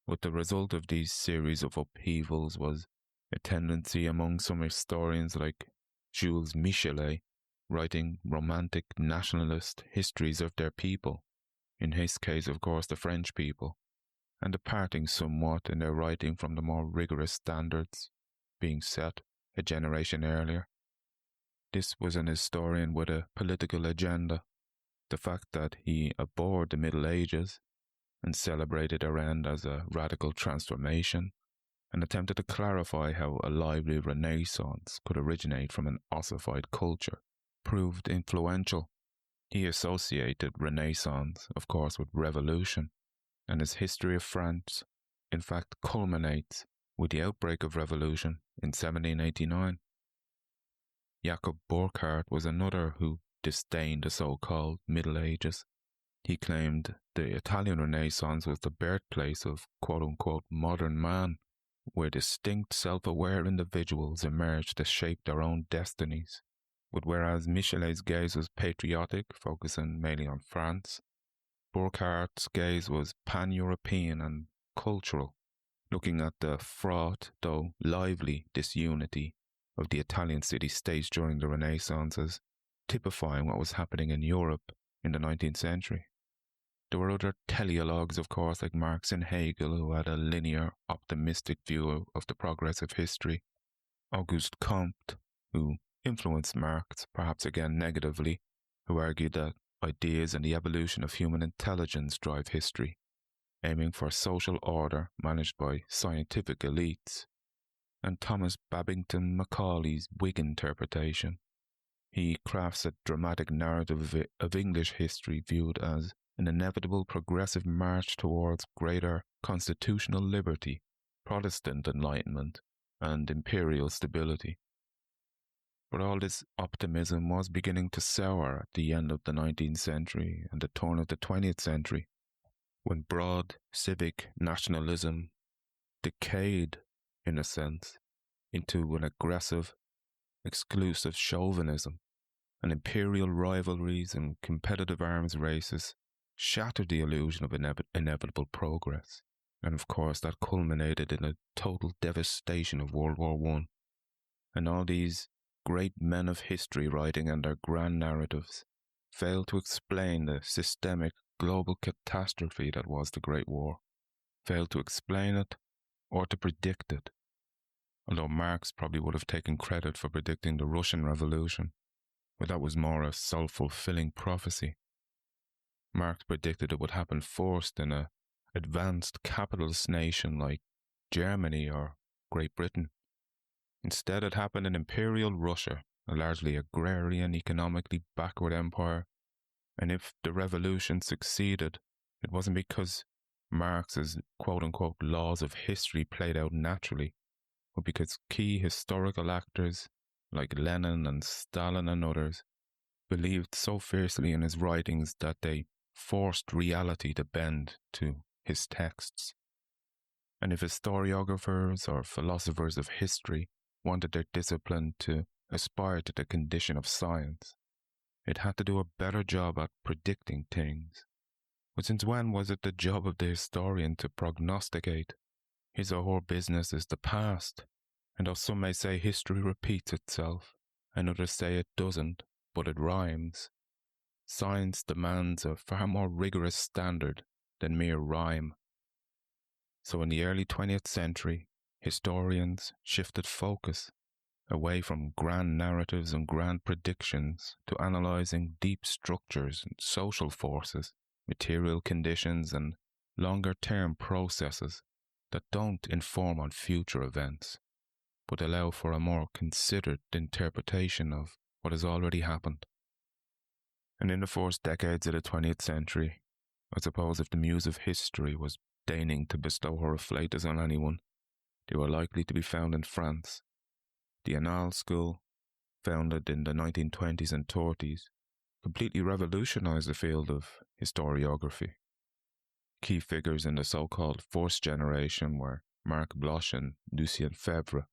But the result of these series of upheavals was a tendency among some historians like Jules Michelet, writing romantic nationalist histories of their people, in his case, of course, the French people, and departing somewhat in their writing from the more rigorous standards being set a generation earlier. This was an historian with a political agenda, the fact that he abhorred the Middle Ages and celebrated their end as a radical transformation, and attempted to clarify how a lively Renaissance could originate from an ossified culture, proved influential. He associated Renaissance, of course, with revolution, and his history of France, in fact, culminates with the outbreak of revolution in 1789. Jacob Burckhart was another who disdained the so-called Middle Ages. He claimed the Italian Renaissance was the birthplace of quote-unquote modern man, where distinct self-aware individuals emerged to shape their own destinies. But whereas Michelet's gaze was patriotic, focusing mainly on France, Burckhart's gaze was pan-European and cultural, looking at the fraught, though lively, disunity of the Italian city-states during the Renaissance as typifying what was happening in Europe in the 19th century. There were other teleologues, of course, like Marx and Hegel, who had a linear, optimistic view of the progress of history. Auguste Comte, who influenced Marx, perhaps again negatively, who argued that ideas and the evolution of human intelligence drive history, aiming for social order managed by scientific elites. And Thomas Babington Macaulay's Whig interpretation. He crafts a dramatic narrative of English history viewed as an inevitable progressive march towards greater constitutional liberty, Protestant enlightenment, and imperial stability. But all this optimism was beginning to sour at the end of the 19th century and the turn of the 20th century, when broad civic nationalism decayed, in a sense, into an aggressive, exclusive chauvinism, and imperial rivalries and competitive arms races shattered the illusion of inevitable progress. And of course that culminated in a total devastation of World War I. And all these great men of history writing and their grand narratives failed to explain the systemic global catastrophe that was the Great War, failed to explain it or to predict it. Although Marx probably would have taken credit for predicting the Russian Revolution, but that was more a self-fulfilling prophecy. Marx predicted it would happen first in an advanced capitalist nation like Germany or Great Britain. Instead, it happened in Imperial Russia, a largely agrarian, economically backward empire, and if the revolution succeeded, it wasn't because Marx's quote-unquote laws of history played out naturally, but because key historical actors like Lenin and Stalin and others believed so fiercely in his writings that they forced reality to bend to his texts. And if historiographers or philosophers of history wanted their discipline to aspire to the condition of science, it had to do a better job at predicting things. But since when was it the job of the historian to prognosticate? His or her business is the past, and though some may say history repeats itself, and others say it doesn't, but it rhymes, science demands a far more rigorous standard than mere rhyme. So in the early 20th century, historians shifted focus away from grand narratives and grand predictions to analysing deep structures and social forces, material conditions and longer-term processes that don't inform on future events, but allow for a more considered interpretation of what has already happened. And in the first decades of the 20th century, I suppose if the Muse of History was deigning to bestow her afflatus on anyone, they were likely to be found in France. The Annales School, founded in the 1920s and 30s, completely revolutionized the field of historiography. Key figures in the so-called first generation were Marc Bloch and Lucien Febvre.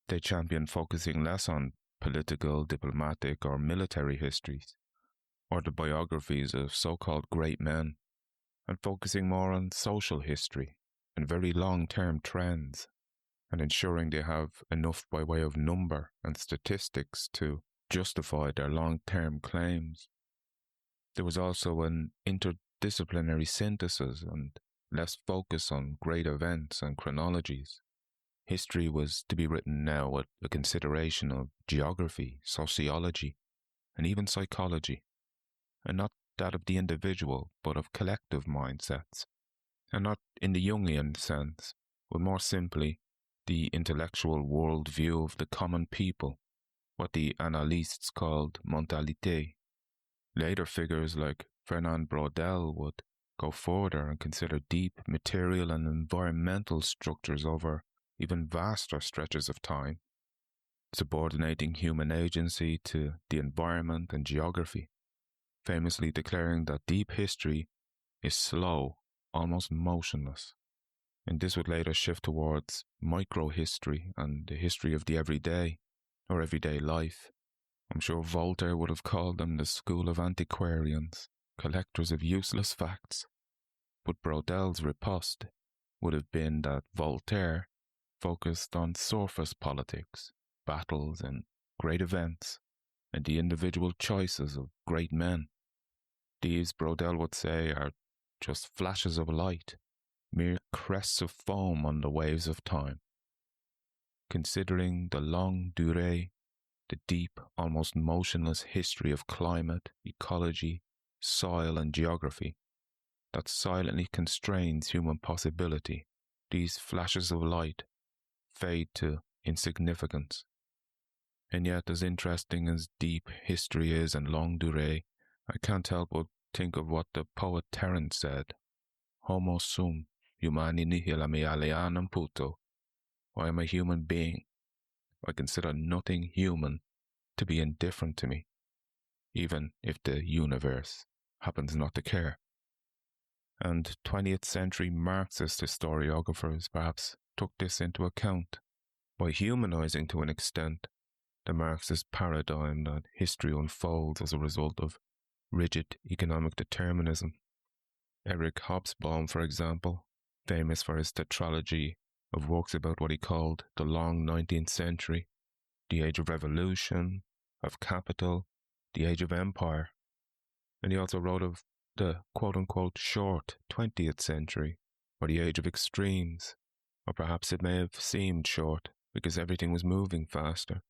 They championed focusing less on political, diplomatic, or military histories, or the biographies of so-called great men, and focusing more on social history and very long-term trends, and ensuring they have enough by way of number and statistics to justify their long-term claims. There was also an interdisciplinary synthesis and less focus on great events and chronologies. History was to be written now with a consideration of geography, sociology, and even psychology, and not that of the individual, but of collective mindsets, and not in the Jungian sense, but more simply the intellectual world view of the common people, what the analysts called mentalité. Later figures like Fernand Braudel would go further and consider deep material and environmental structures over even vaster stretches of time, subordinating human agency to the environment and geography, famously declaring that deep history is slow, almost motionless. And this would later shift towards microhistory and the history of the everyday, or everyday life. I'm sure Voltaire would have called them the school of antiquarians, collectors of useless facts. But Braudel's riposte would have been that Voltaire focused on surface politics, battles and great events, and the individual choices of great men. These, Braudel would say, are just flashes of light, mere crests of foam on the waves of time. Considering the longue durée, the deep, almost motionless history of climate, ecology, soil and geography that silently constrains human possibility, these flashes of light fade to insignificance. And yet, as interesting as deep history is and longue durée, I can't help but think of what the poet Terence said, Homo sum, humani nihil me alienam puto. I am a human being. I consider nothing human to be indifferent to me, even if the universe happens not to care. And 20th century Marxist historiographers perhaps took this into account by humanizing to an extent the Marxist paradigm that history unfolds as a result of rigid economic determinism. Erich Hobsbawm, for example, famous for his tetralogy of works about what he called the long 19th century, the age of revolution, of capital, the age of empire. And he also wrote of the quote-unquote short 20th century, or the age of extremes, or perhaps it may have seemed short because everything was moving faster.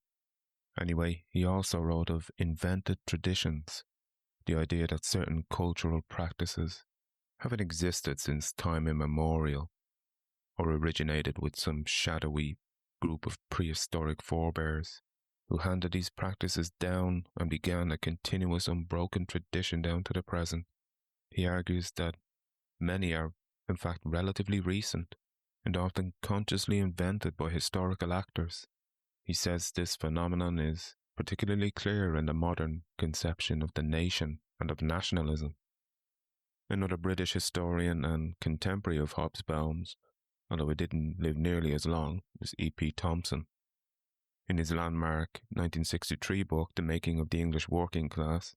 Anyway, he also wrote of invented traditions, the idea that certain cultural practices haven't existed since time immemorial, or originated with some shadowy group of prehistoric forebears who handed these practices down and began a continuous unbroken tradition down to the present. He argues that many are in fact relatively recent and often consciously invented by historical actors. He says this phenomenon is particularly clear in the modern conception of the nation and of nationalism. Another British historian and contemporary of Hobsbawm's, although he didn't live nearly as long, was E.P. Thompson. In his landmark 1963 book, The Making of the English Working Class,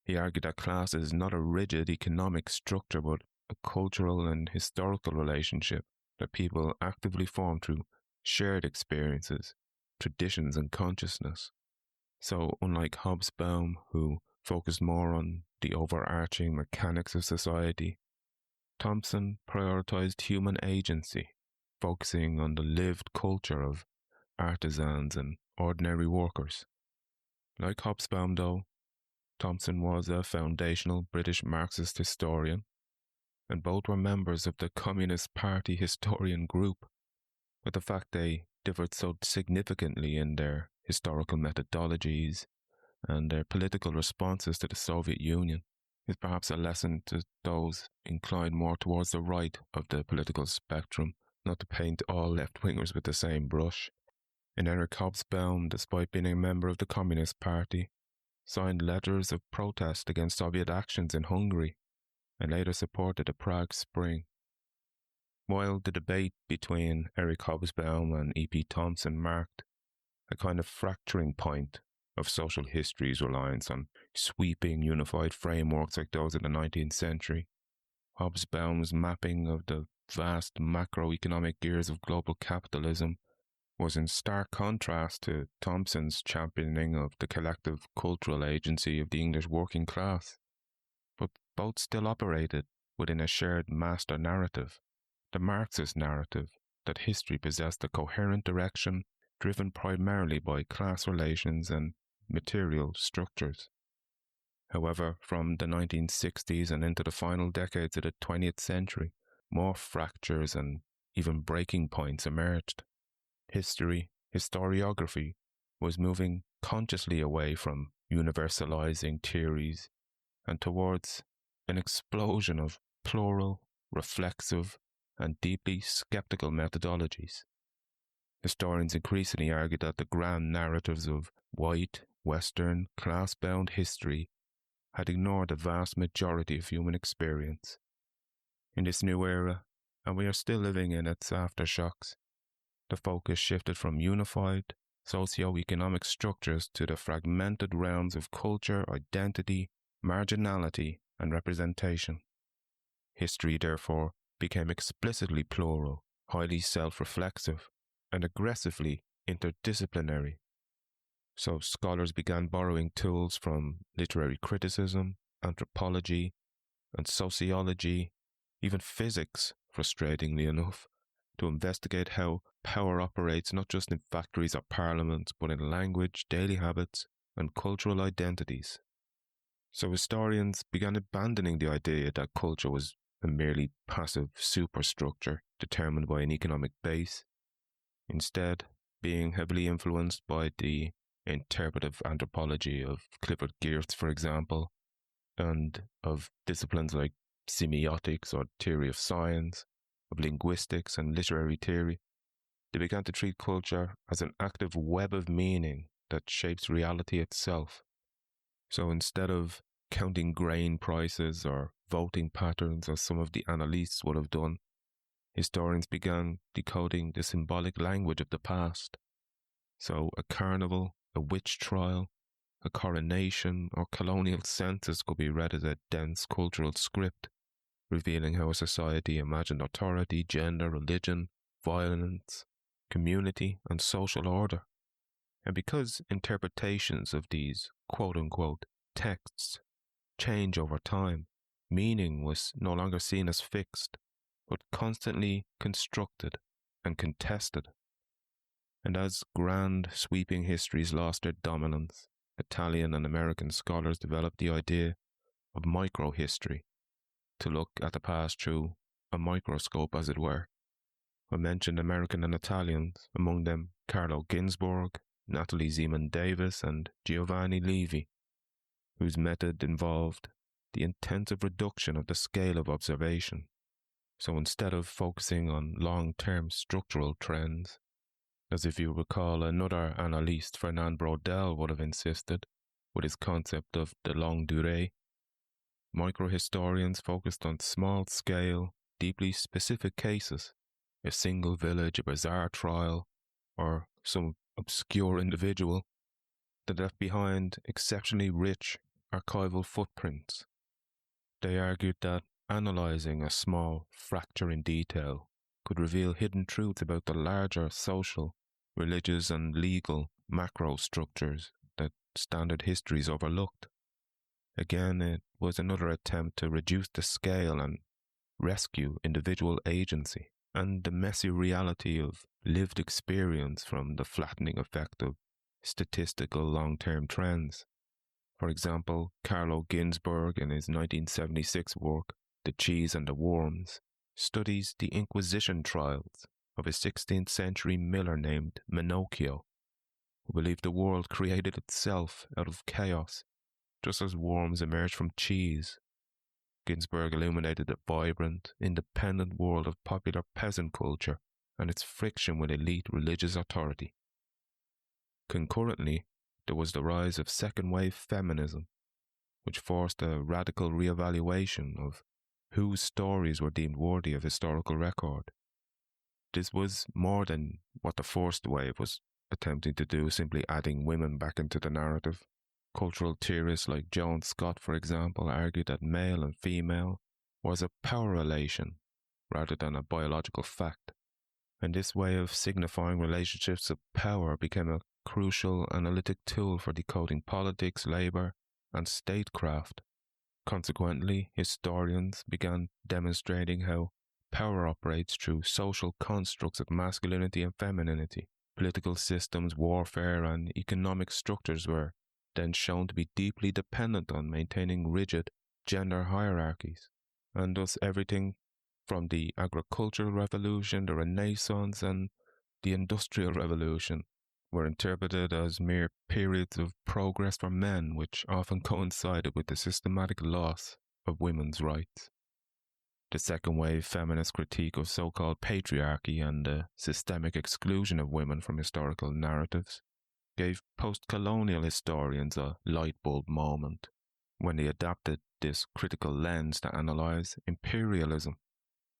he argued that class is not a rigid economic structure but a cultural and historical relationship that people actively form through shared experiences, traditions and consciousness. So unlike Hobsbawm, who focused more on the overarching mechanics of society, Thompson prioritized human agency, focusing on the lived culture of artisans and ordinary workers. Like Hobsbawm, though, Thompson was a foundational British Marxist historian, and both were members of the Communist Party historian group, but the fact they differed so significantly in their historical methodologies and their political responses to the Soviet Union is perhaps a lesson to those inclined more towards the right of the political spectrum, not to paint all left-wingers with the same brush. And Erich Hobsbawm, despite being a member of the Communist Party, signed letters of protest against Soviet actions in Hungary and later supported the Prague Spring. While the debate between Erich Hobsbawm and E.P. Thompson marked a kind of fracturing point of social history's reliance on sweeping, unified frameworks like those of the 19th century, Hobsbawm's mapping of the vast macroeconomic gears of global capitalism was in stark contrast to Thompson's championing of the collective cultural agency of the English working class. But both still operated within a shared master narrative, the Marxist narrative that history possessed a coherent direction driven primarily by class relations and material structures. However, from the 1960s and into the final decades of the 20th century, more fractures and even breaking points emerged. Historiography was moving consciously away from universalizing theories and towards an explosion of plural, reflexive, and deeply skeptical methodologies. Historians increasingly argued that the grand narratives of white, Western, class-bound history had ignored the vast majority of human experience. In this new era, and we are still living in its aftershocks, the focus shifted from unified socio-economic structures to the fragmented realms of culture, identity, marginality, and representation. History, therefore, became explicitly plural, highly self-reflexive, and aggressively interdisciplinary. So scholars began borrowing tools from literary criticism, anthropology, and sociology, even physics, frustratingly enough, to investigate how power operates not just in factories or parliaments, but in language, daily habits, and cultural identities. So historians began abandoning the idea that culture was a merely passive superstructure determined by an economic base, instead being heavily influenced by the interpretive anthropology of Clifford Geertz, for example, and of disciplines like semiotics or theory of science, of linguistics and literary theory. They began to treat culture as an active web of meaning that shapes reality itself. So instead of counting grain prices or voting patterns as some of the Annales would have done, historians began decoding the symbolic language of the past. So a carnival, a witch trial, a coronation, or colonial census could be read as a dense cultural script, revealing how a society imagined authority, gender, religion, violence, community, and social order. And because interpretations of these quote-unquote texts change over time, meaning was no longer seen as fixed, but constantly constructed and contested. And as grand, sweeping histories lost their dominance, Italian and American scholars developed the idea of microhistory, to look at the past through a microscope, as it were. I mentioned American and Italians, among them Carlo Ginzburg, Natalie Zeman Davis, and Giovanni Levi, whose method involved the intensive reduction of the scale of observation. So instead of focusing on long-term structural trends, as if you recall another analyst, Fernand Braudel, would have insisted, with his concept of the longue durée, microhistorians focused on small-scale, deeply specific cases, a single village, a bizarre trial, or some obscure individual that left behind exceptionally rich archival footprints. They argued that analysing a small fracture in detail could reveal hidden truths about the larger social, religious and legal macro structures that standard histories overlooked. Again, it was another attempt to reduce the scale and rescue individual agency and the messy reality of lived experience from the flattening effect of statistical long-term trends. For example, Carlo Ginzburg, in his 1976 work, The Cheese and the Worms, studies the Inquisition trials of a 16th century miller named Minocchio, who believed the world created itself out of chaos, just as worms emerged from cheese. Ginsberg illuminated the vibrant, independent world of popular peasant culture and its friction with elite religious authority. Concurrently, there was the rise of second-wave feminism, which forced a radical reevaluation of whose stories were deemed worthy of historical record. This was more than what the first wave was attempting to do, simply adding women back into the narrative. Cultural theorists like Joan Scott, for example, argued that male and female was a power relation rather than a biological fact, and this way of signifying relationships of power became a crucial analytic tool for decoding politics, labour, and statecraft. Consequently, historians began demonstrating how power operates through social constructs of masculinity and femininity. Political systems, warfare, and economic structures were then shown to be deeply dependent on maintaining rigid gender hierarchies, and thus everything from the agricultural revolution, the Renaissance, and the Industrial Revolution were interpreted as mere periods of progress for men, which often coincided with the systematic loss of women's rights. The second-wave feminist critique of so-called patriarchy and the systemic exclusion of women from historical narratives gave post-colonial historians a light bulb moment when they adapted this critical lens to analyze imperialism.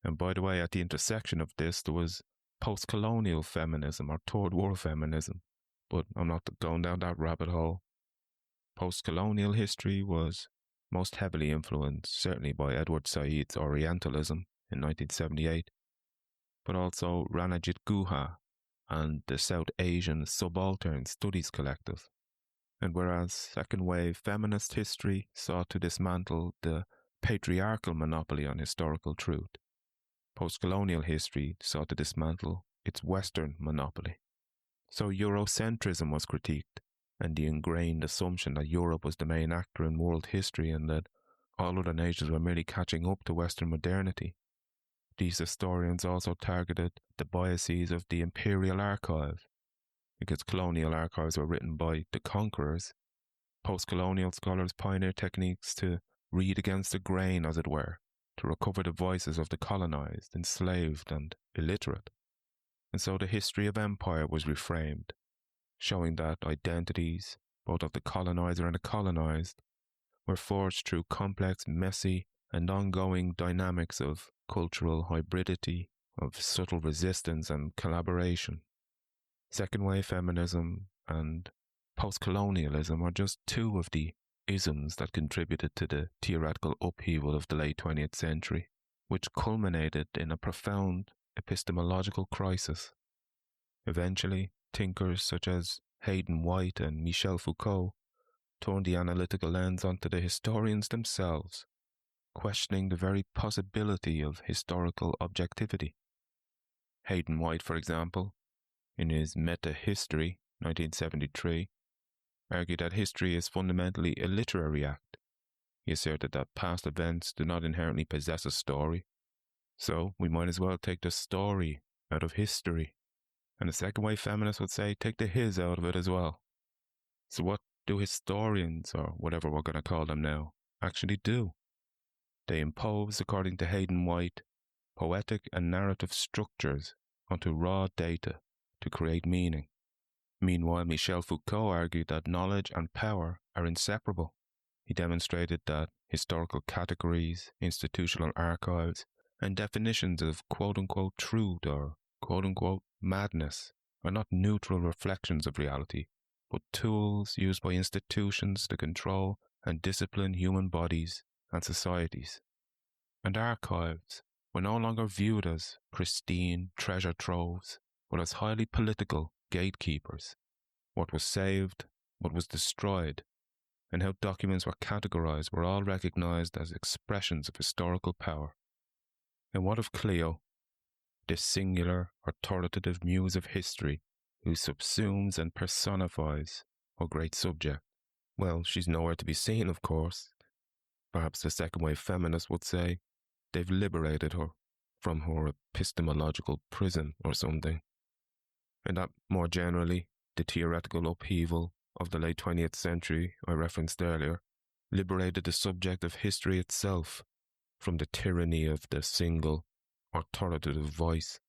And by the way, at the intersection of this, there was post-colonial feminism or third world feminism, but I'm not going down that rabbit hole. Post-colonial history was most heavily influenced, certainly by Edward Said's Orientalism in 1978, but also Ranajit Guha and the South Asian Subaltern Studies Collective. And whereas second-wave feminist history sought to dismantle the patriarchal monopoly on historical truth, post-colonial history sought to dismantle its Western monopoly. So Eurocentrism was critiqued, and the ingrained assumption that Europe was the main actor in world history and that all other nations were merely catching up to Western modernity. These historians also targeted the biases of the imperial archive. Because colonial archives were written by the conquerors, post-colonial scholars pioneered techniques to read against the grain, as it were, to recover the voices of the colonized, enslaved, and illiterate. And so the history of empire was reframed, showing that identities, both of the colonizer and the colonized, were forged through complex, messy, and ongoing dynamics of cultural hybridity, of subtle resistance and collaboration. Second-wave feminism and post-colonialism are just two of the isms that contributed to the theoretical upheaval of the late 20th century, which culminated in a profound epistemological crisis. Eventually, thinkers such as Hayden-White and Michel Foucault turned the analytical lens onto the historians themselves, questioning the very possibility of historical objectivity. Hayden-White, for example, in his Meta-History, 1973, argued that history is fundamentally a literary act. He asserted that past events do not inherently possess a story, so we might as well take the story out of history. And the second-wave feminists would say, take the his out of it as well. So what do historians, or whatever we're going to call them now, actually do? They impose, according to Hayden-White, poetic and narrative structures onto raw data to create meaning. Meanwhile, Michel Foucault argued that knowledge and power are inseparable. He demonstrated that historical categories, institutional archives, and definitions of quote-unquote truth or quote-unquote madness are not neutral reflections of reality, but tools used by institutions to control and discipline human bodies and societies. And archives were no longer viewed as pristine treasure troves, but as highly political gatekeepers. What was saved, what was destroyed, and how documents were categorized were all recognized as expressions of historical power. And what of Clio, this singular, authoritative muse of history who subsumes and personifies her great subject? Well, she's nowhere to be seen, of course. Perhaps the second-wave feminists would say, they've liberated her from her epistemological prison or something. And that more generally, the theoretical upheaval of the late 20th century I referenced earlier liberated the subject of history itself from the tyranny of the single, authoritative voice.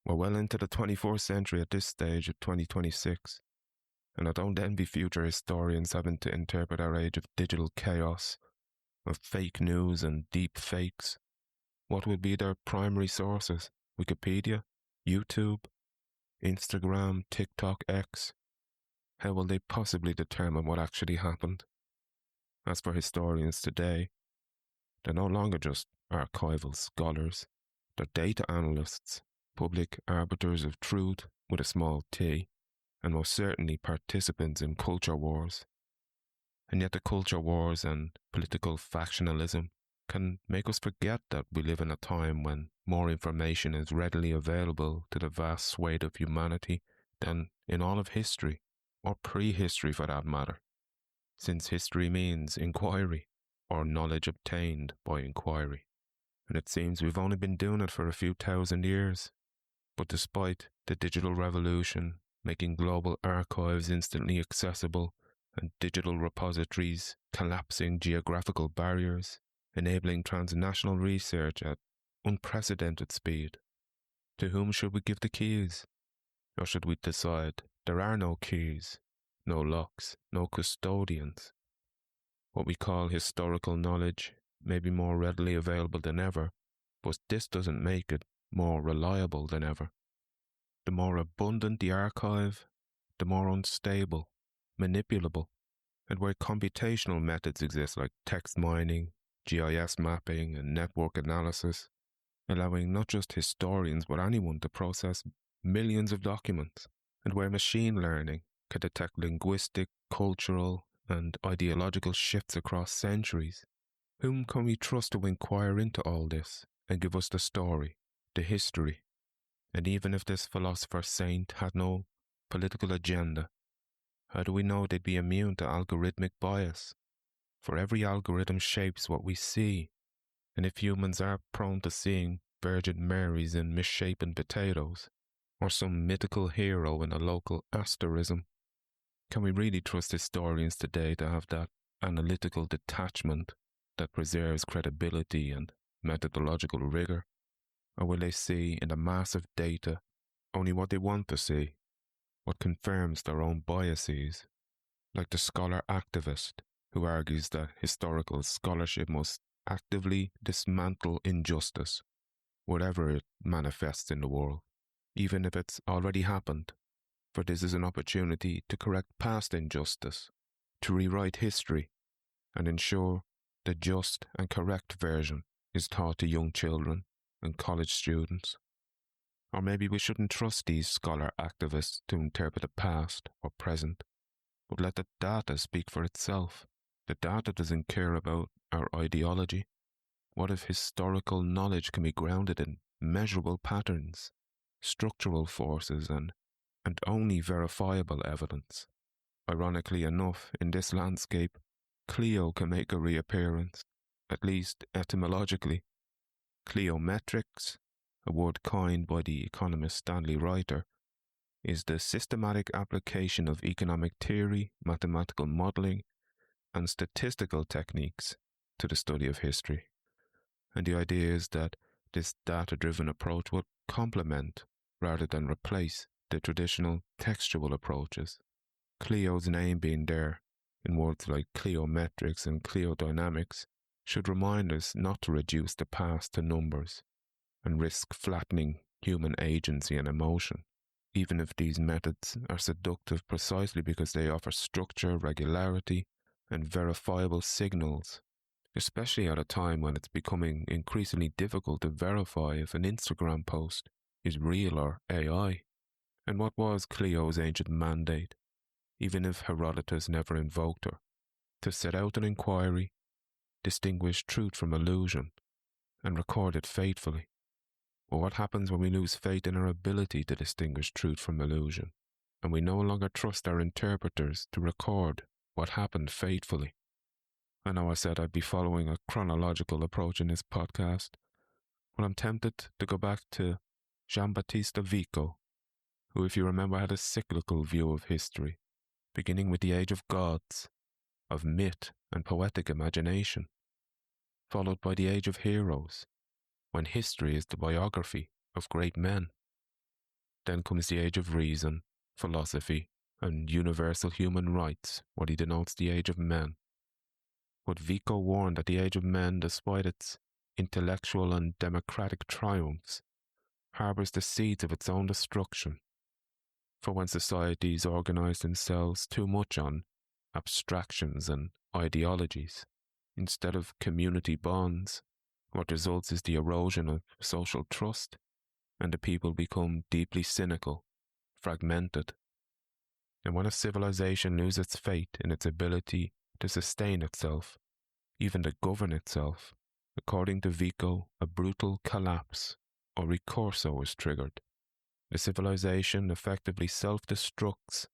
We're well into the 24th century at this stage of 2026, and I don't envy future historians having to interpret our age of digital chaos, of fake news and deep fakes. What will be their primary sources? Wikipedia? YouTube? Instagram? TikTok? X? How will they possibly determine what actually happened? As for historians today, they're no longer just archival scholars. They're data analysts, public arbiters of truth with a small t, and most certainly participants in culture wars. And yet the culture wars and political factionalism can make us forget that we live in a time when more information is readily available to the vast swathe of humanity than in all of history, or prehistory for that matter, since history means inquiry, or knowledge obtained by inquiry. And it seems we've only been doing it for a few thousand years. But despite the digital revolution making global archives instantly accessible and digital repositories collapsing geographical barriers, enabling transnational research at unprecedented speed, to whom should we give the keys? Or should we decide there are no keys, no locks, no custodians? What we call historical knowledge may be more readily available than ever, but this doesn't make it more reliable than ever. The more abundant the archive, the more unstable, manipulable, and where computational methods exist like text mining, GIS mapping, and network analysis, allowing not just historians but anyone to process millions of documents, and where machine learning can detect linguistic, cultural, and ideological shifts across centuries. Whom can we trust to inquire into all this and give us the story, the history? And even if this philosopher saint had no political agenda, how do we know they'd be immune to algorithmic bias? For every algorithm shapes what we see, and if humans are prone to seeing Virgin Marys in misshapen potatoes, or some mythical hero in a local asterism, can we really trust historians today to have that analytical detachment that preserves credibility and methodological rigor? Or will they see in the mass of data only what they want to see, what confirms their own biases, like the scholar activist who argues that historical scholarship must actively dismantle injustice, whatever it manifests in the world, even if it's already happened, for this is an opportunity to correct past injustice, to rewrite history, and ensure the just and correct version is taught to young children and college students. Or maybe we shouldn't trust these scholar activists to interpret the past or present, but let the data speak for itself. The data doesn't care about our ideology. What if historical knowledge can be grounded in measurable patterns, structural forces, and only verifiable evidence? Ironically enough, in this landscape, Clio can make a reappearance, at least etymologically. Cliometrics, a word coined by the economist Stanley Reiter, is the systematic application of economic theory, mathematical modeling, and statistical techniques to the study of history. And the idea is that this data-driven approach will complement rather than replace the traditional textual approaches. Clio's name being there in words like cliometrics and cliodynamics should remind us not to reduce the past to numbers and risk flattening human agency and emotion, even if these methods are seductive precisely because they offer structure, regularity, and verifiable signals, especially at a time when it's becoming increasingly difficult to verify if an Instagram post is real or AI. And what was Clio's ancient mandate, even if Herodotus never invoked her? To set out an inquiry, distinguish truth from illusion, and record it faithfully. But what happens when we lose faith in our ability to distinguish truth from illusion, and we no longer trust our interpreters to record what happened faithfully? I know I said I'd be following a chronological approach in this podcast, but I'm tempted to go back to Giambattista Vico, who, if you remember, had a cyclical view of history, beginning with the age of gods, of myth and poetic imagination, followed by the age of heroes, when history is the biography of great men. Then comes the age of reason, philosophy, and universal human rights, what he denotes the age of men. But Vico warned that the age of men, despite its intellectual and democratic triumphs, harbours the seeds of its own destruction. For when societies organise themselves too much on abstractions and ideologies, instead of community bonds, what results is the erosion of social trust, and the people become deeply cynical, fragmented. And when a civilization loses its faith in its ability to sustain itself, even to govern itself, according to Vico, a brutal collapse or recurso is triggered. The civilization effectively self-destructs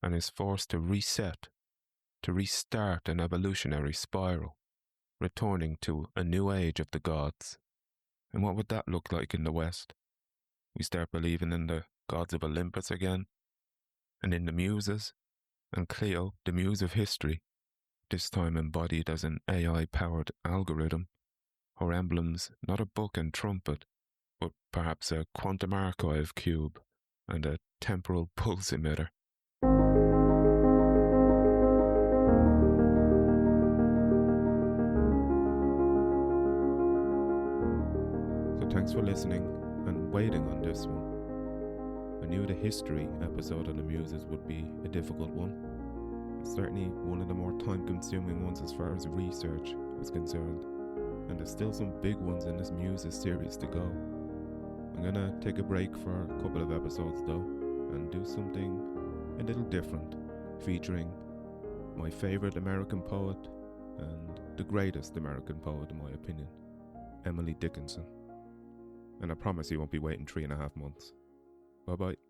and is forced to reset, to restart an evolutionary spiral, returning to a new age of the gods. And what would that look like in the West? We start believing in the gods of Olympus again, and in the Muses, and Clio, the Muse of History, this time embodied as an AI-powered algorithm, her emblems not a book and trumpet, but perhaps a quantum archive cube and a temporal pulse emitter. So thanks for listening and waiting on this one. I knew the history episode of the Muses would be a difficult one. It's certainly one of the more time-consuming ones as far as research is concerned, and there's still some big ones in this Muses series to go. I'm gonna take a break for a couple of episodes though, and do something a little different, featuring my favourite American poet, and the greatest American poet in my opinion, Emily Dickinson. And I promise you won't be waiting 3.5 months. Bye bye.